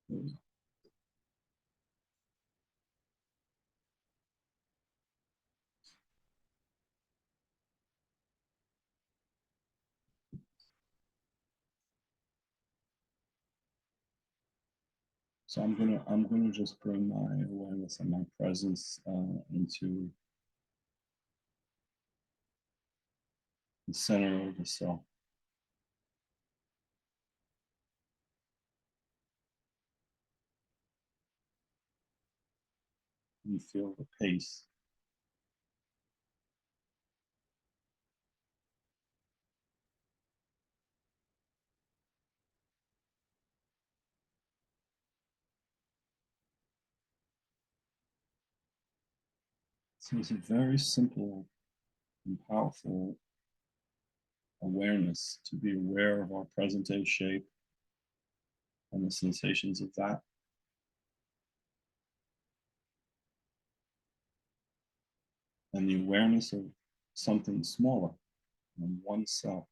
There we go. So I'm gonna just bring my awareness and my presence into the center of the cell. You feel the pace. So it's a very simple and powerful awareness to be aware of our present day shape and the sensations of that. And the awareness of something smaller than one cell.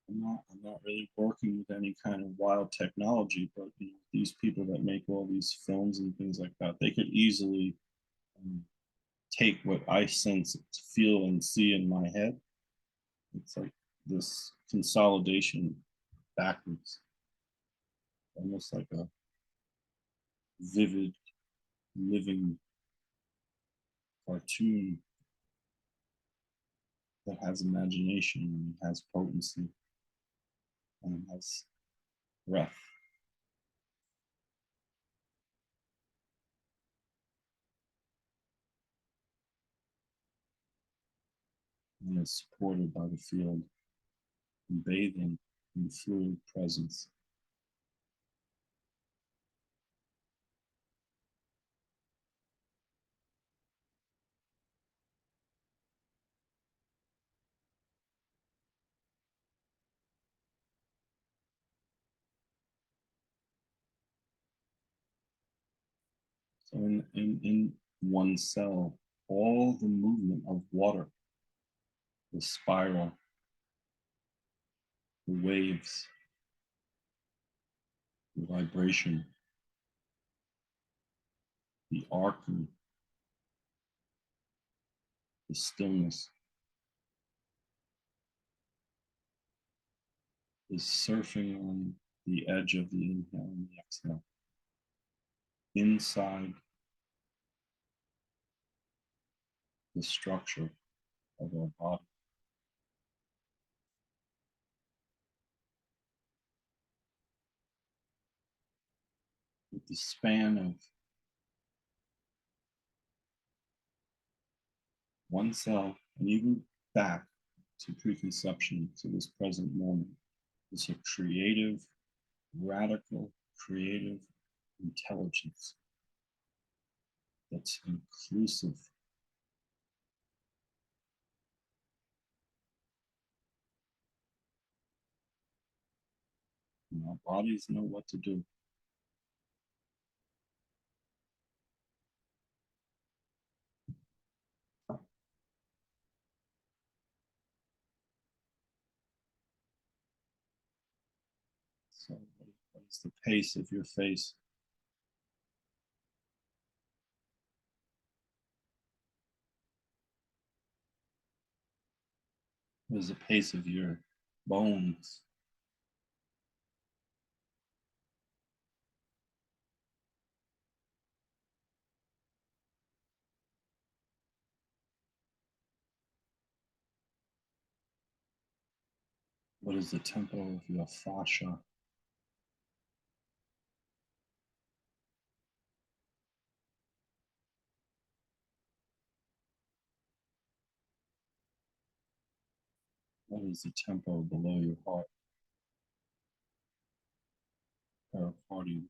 I'm not really working with any kind of wild technology, but these people that make all these films and things like that, they could easily take what I sense, feel, and see in my head. It's like this consolidation backwards, almost like a vivid, living cartoon that has imagination and has potency and has breath. And is supported by the field and bathing in fluid presence. So in one cell, all the movement of water, the spiral, the waves, the vibration, the arcing, the stillness is surfing on the edge of the inhale and the exhale, inside the structure of our body. With the span of one cell and even back to preconception, to this present moment, is a creative, radical, creative intelligence that's inclusive. And our bodies know what to do. So what is the pace of your face? What is the pace of your bones? What is the tempo of your fascia? What is the tempo below your heart? Pericardium,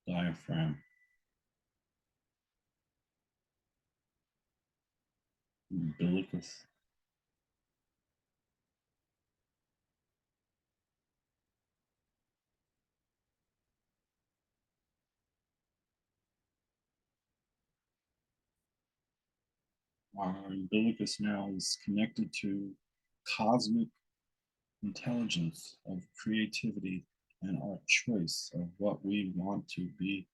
diaphragm, umbilicus. Our umbilicus now is connected to cosmic intelligence of creativity and our choice of what we want to be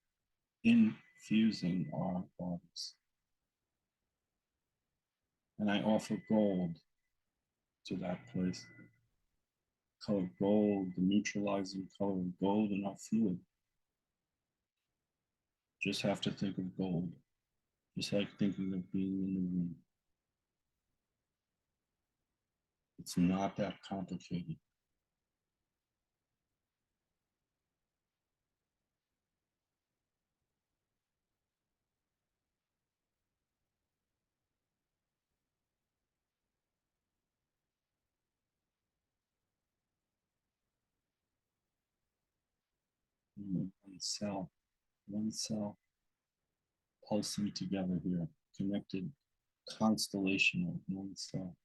infusing our bodies. And I offer gold to that place. Color gold, the neutralizing color of gold in our fluid. Just have to think of gold, just like thinking of being in the room. It's not that complicated. One cell pulsing together here, connected constellation of one cell.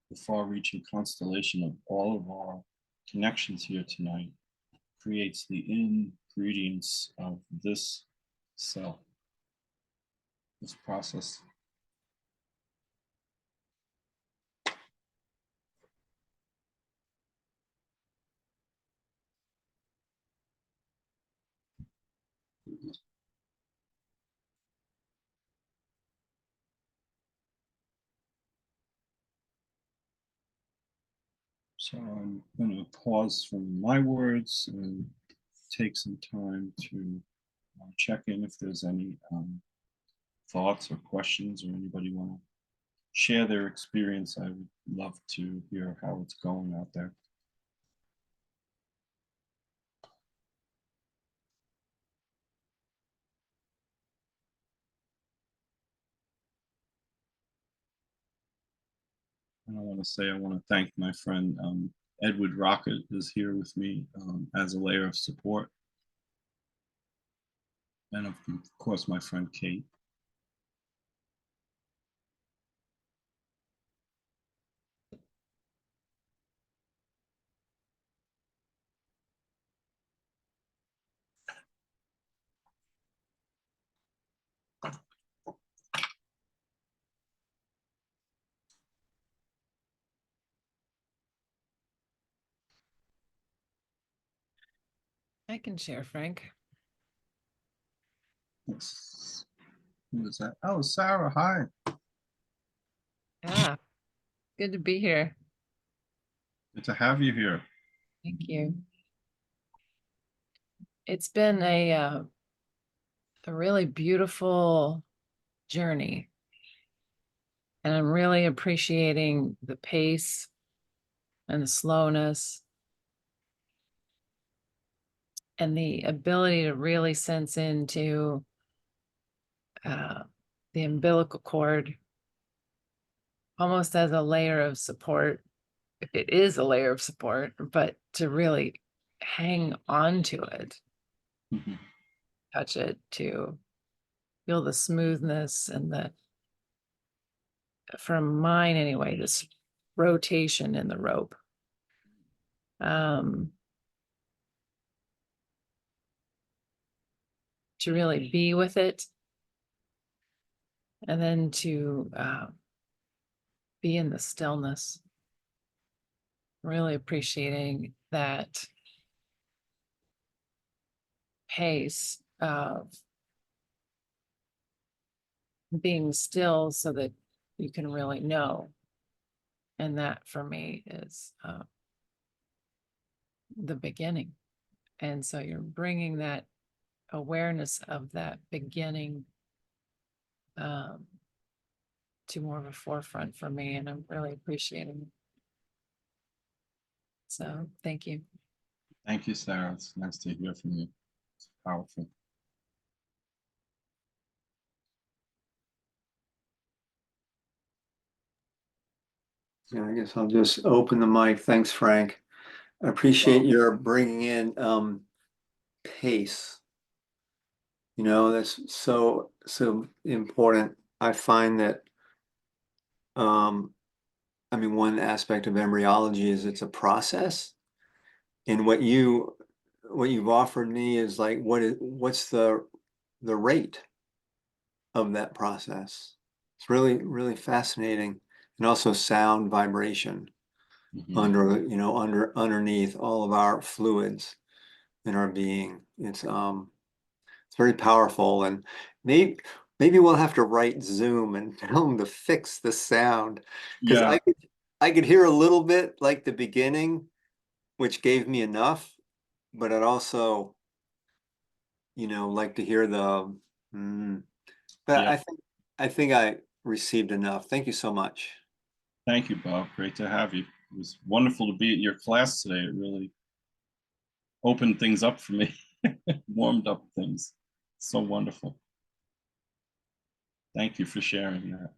The far-reaching constellation of all of our connections here tonight creates the ingredients of this cell, this process. So I'm going to pause from my words and take some time to check in if there's any thoughts or questions, or anybody want to share their experience. I would love to hear how it's going out there. And I want to say, I want to thank my friend Edward Rocket is here with me as a layer of support. And of course, my friend Kate. I can share, Frank. Yes. Who is that? Oh, Sarah, hi. Ah, good to be here. Good to have you here. Thank you. It's been a really beautiful journey, and I'm really appreciating the pace and the slowness and the ability to really sense into the umbilical cord almost as a layer of support. It is a layer of support, but to really hang on to it, Mhm. touch it, to feel the smoothness and from mine anyway, this rotation in the rope. To really be with it, and then to be in the stillness. Really appreciating that pace of being still so that you can really know. And that for me is the beginning. And so you're bringing that awareness of that beginning to more of a forefront for me, and I'm really appreciating it. So thank you. Thank you, Sarah. It's nice to hear from you. It's powerful. Yeah, I guess I'll just open the mic. Thanks, Frank. I appreciate your bringing in pace. You know, that's so important. I find that I mean, one aspect of embryology is it's a process, and what you've offered me is like what's the rate of that process. It's really fascinating, and also sound vibration underneath all of our fluids in our being. It's very powerful, and maybe we'll have to write Zoom and tell them to fix the sound, because Yeah, I could hear a little bit like the beginning, which gave me enough, but I'd also like to hear the but yeah. I think I received enough. Thank you so much. Thank you, Bob. Great to have you. It was wonderful to be at your class today. It really opened things up for me, warmed up things. So wonderful. Thank you for sharing that.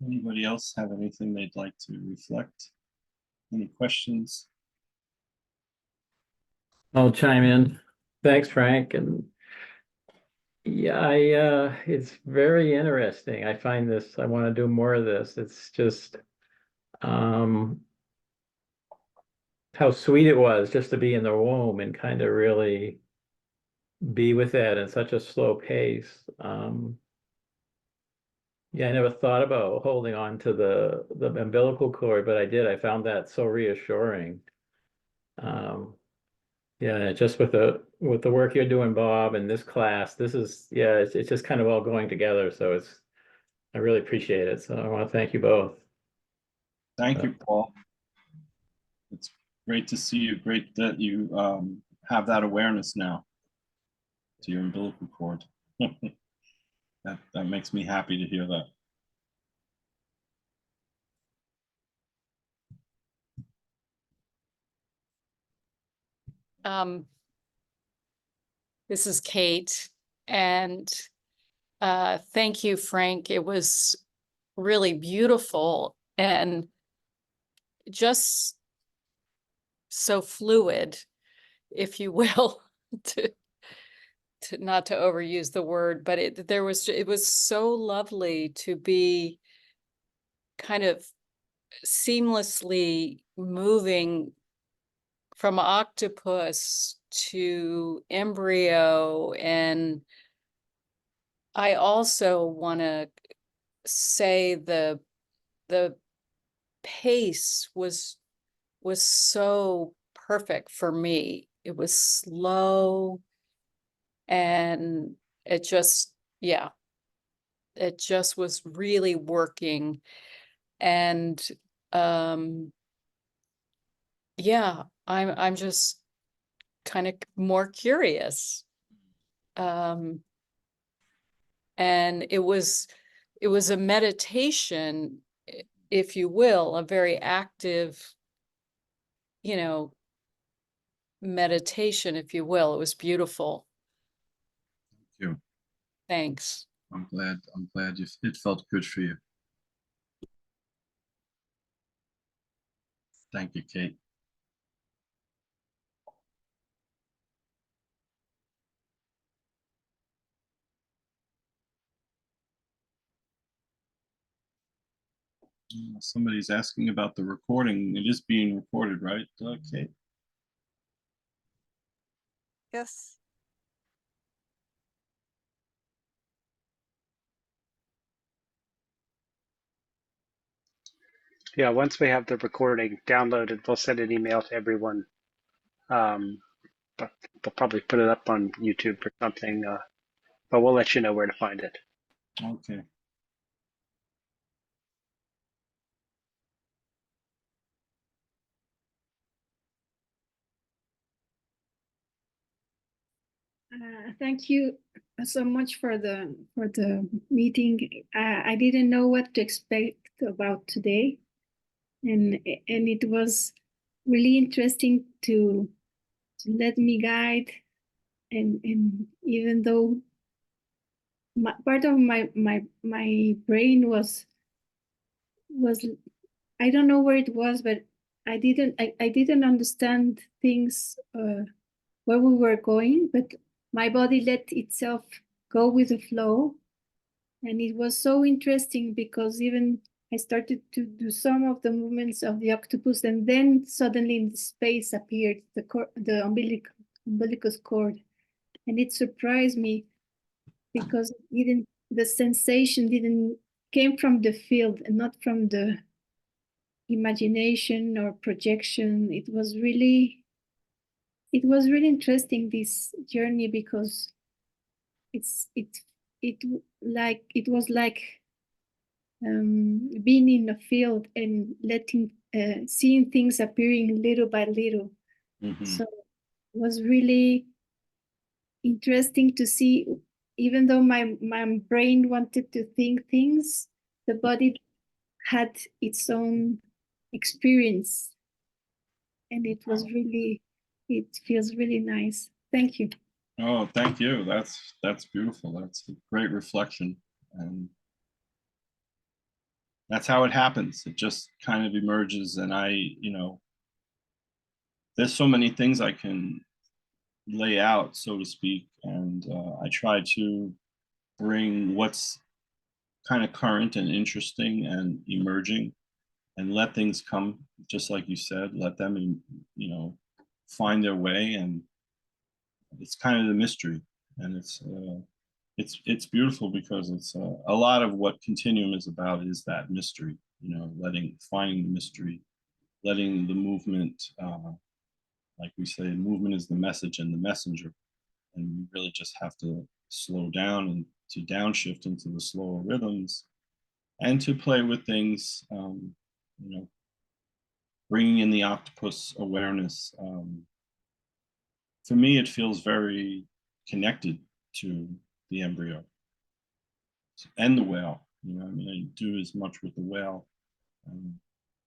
Anybody else have anything they'd like to reflect? Any questions? I'll chime in. Thanks, Frank. And yeah, it's very interesting. I find this, I want to do more of this. It's just how sweet it was just to be in the womb and kind of really be with that in such a slow pace. Yeah, I never thought about holding on to the umbilical cord, but I did. I found that so reassuring. Yeah, just with the work you're doing, Bob, and this class, this is, yeah, it's just kind of all going together. So I really appreciate it. So I want to thank you both. Thank you, Paul. It's great to see you. Great that you have that awareness now to your umbilical cord. That makes me happy to hear that. This is Kate, and thank you, Frank. It was really beautiful and just so fluid, if you will, to not to overuse the word, but it was so lovely to be kind of seamlessly moving from octopus to embryo. And I also want to say the pace was so perfect for me. It was slow, and it just, yeah, it just was really working. And yeah, I'm just kind of more curious. And it was a meditation, if you will, a very active, meditation, if you will. It was beautiful. Thank you. Thanks. I'm glad it felt good for you. Thank you, Kate. Somebody's asking about the recording. It is being recorded, right, Kate? Yes. Yeah, once we have the recording downloaded, we'll send an email to everyone. But we'll probably put it up on YouTube or something. But we'll let you know where to find it. Okay. Thank you so much for the meeting. I didn't know what to expect about today, and it was really interesting to let me guide. And even though part of my brain was I don't know where it was, but I didn't understand things where we were going, but my body let itself go with the flow. And it was so interesting because even I started to do some of the movements of the octopus, and then suddenly in the space appeared the umbilicus cord. And it surprised me because the sensation didn't came from the field and not from the imagination or projection. It was really interesting, this journey, because it was like being in a field and seeing things appearing little by little. Mm-hmm. So it was really interesting to see, even though my brain wanted to think things, the body had its own experience, and it feels really nice. Thank you. Oh, thank you. That's beautiful. That's a great reflection, and that's how it happens. It just kind of emerges, and there's so many things I can lay out, so to speak, and I try to bring what's kind of current and interesting and emerging, and let things come, just like you said, let them, find their way. And it's kind of the mystery, and it's beautiful because it's a lot of what Continuum is about is that mystery, finding the mystery, letting the movement like we say, movement is the message and the messenger. And we really just have to slow down and to downshift into the slower rhythms and to play with things, you know, bringing in the octopus awareness. For me, it feels very connected to the embryo and the whale. You know, I mean, I do as much with the whale.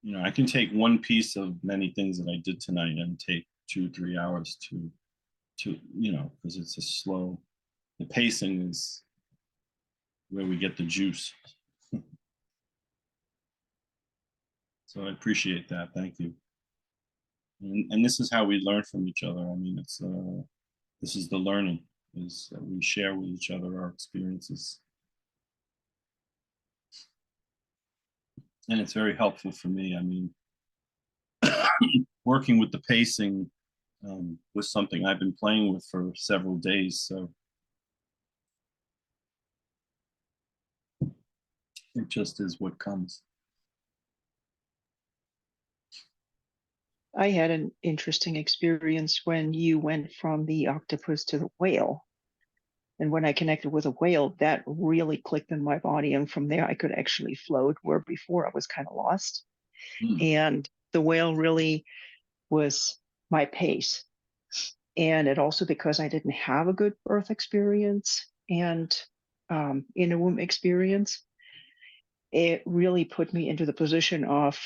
You know, I can take one piece of many things that I did tonight and take 2-3 hours to you know, because it's a slow. The pacing is where we get the juice. So I appreciate that. Thank you. And this is how we learn from each other. I mean, it's this is the learning, is that we share with each other our experiences. And it's very helpful for me. I mean, working with the pacing was something I've been playing with for several days. So it just is what comes. I had an interesting experience when you went from the octopus to the whale. And when I connected with a whale, that really clicked in my body. And from there, I could actually float, where before I was kind of lost. And the whale really was my pace. And it also, because I didn't have a good birth experience and inner womb experience, it really put me into the position of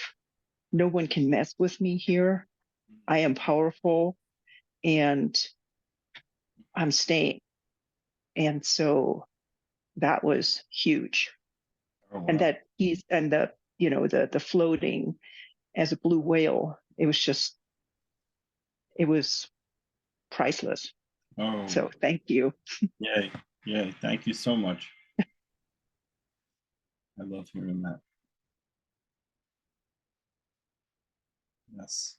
no one can mess with me here. I am powerful and I'm staying. And so that was huge. Oh, wow. And that he's and the, you know, the floating as a blue whale, it was priceless. Oh, So thank you. yay. Yay. Thank you so much. I love hearing that. Yes.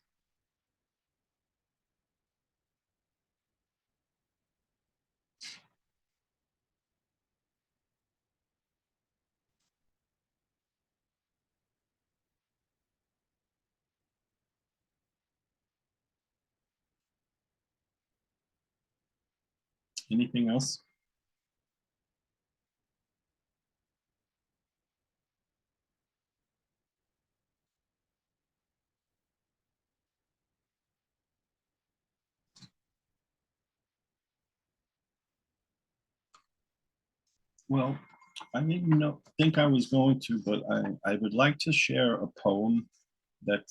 Anything else? Well, I didn't think I was going to, but I would like to share a poem that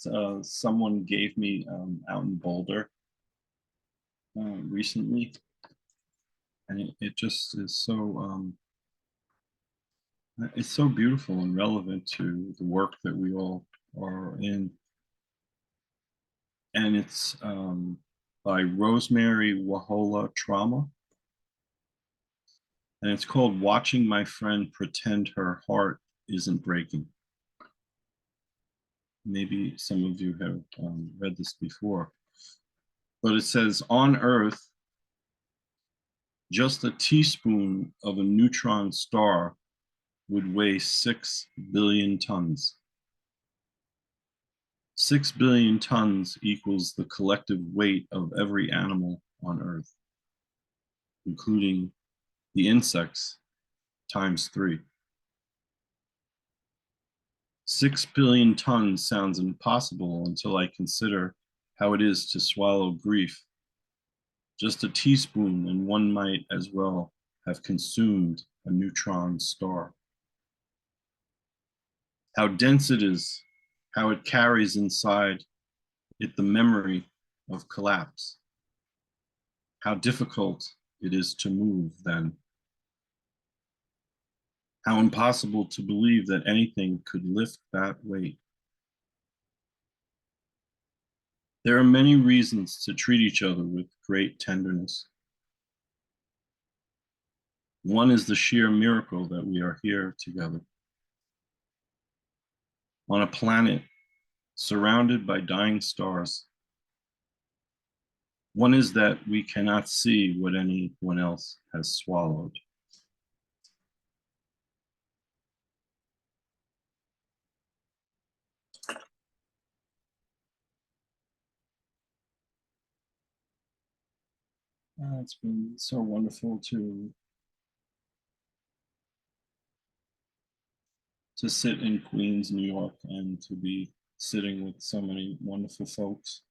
someone gave me out in Boulder recently. And it just is so, it's so beautiful and relevant to the work that we all are in. And it's by Rosemary Wahola Trauma. And it's called Watching My Friend Pretend Her Heart Isn't Breaking. Maybe some of you have read this before. But it says, on Earth, just a teaspoon of a neutron star would weigh 6 billion tons. 6 billion tons equals the collective weight of every animal on Earth, including the insects times 3. 6 billion tons sounds impossible until I consider how it is to swallow grief. Just a teaspoon, and one might as well have consumed a neutron star. How dense it is, how it carries inside it the memory of collapse. How difficult it is to move then. How impossible to believe that anything could lift that weight. There are many reasons to treat each other with great tenderness. One is the sheer miracle that we are here together. On a planet surrounded by dying stars. One is that we cannot see what anyone else has swallowed. It's been so wonderful to sit in Queens, New York, and to be sitting with so many wonderful folks.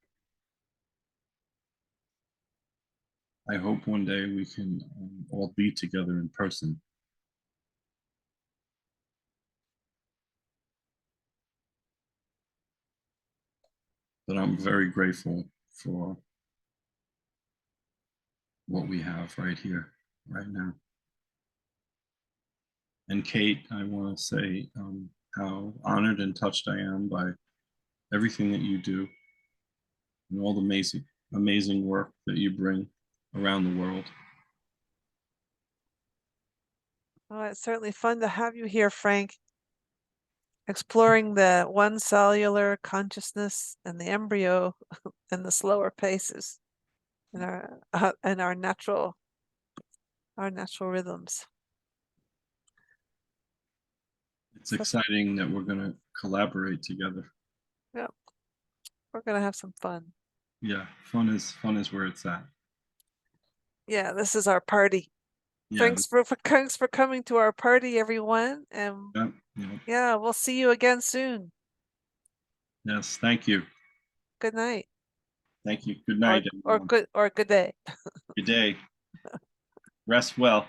I hope one day we can all be together in person. But I'm very grateful for what we have right here, right now. And Kate, I want to say how honored and touched I am by everything that you do and all the amazing work that you bring around the world. Oh, it's certainly fun to have you here, Frank, exploring the one cellular consciousness and the embryo and the slower paces and our natural rhythms. It's exciting that we're going to collaborate together. Yeah, we're gonna have some fun. Yeah, fun is where it's at. Yeah, this is our party. Yeah, Thanks for coming to our party, everyone. And yeah, we'll see you again soon. Yes, thank you. Good night. Thank you. Good night, or everyone. good day. Good day. Rest well.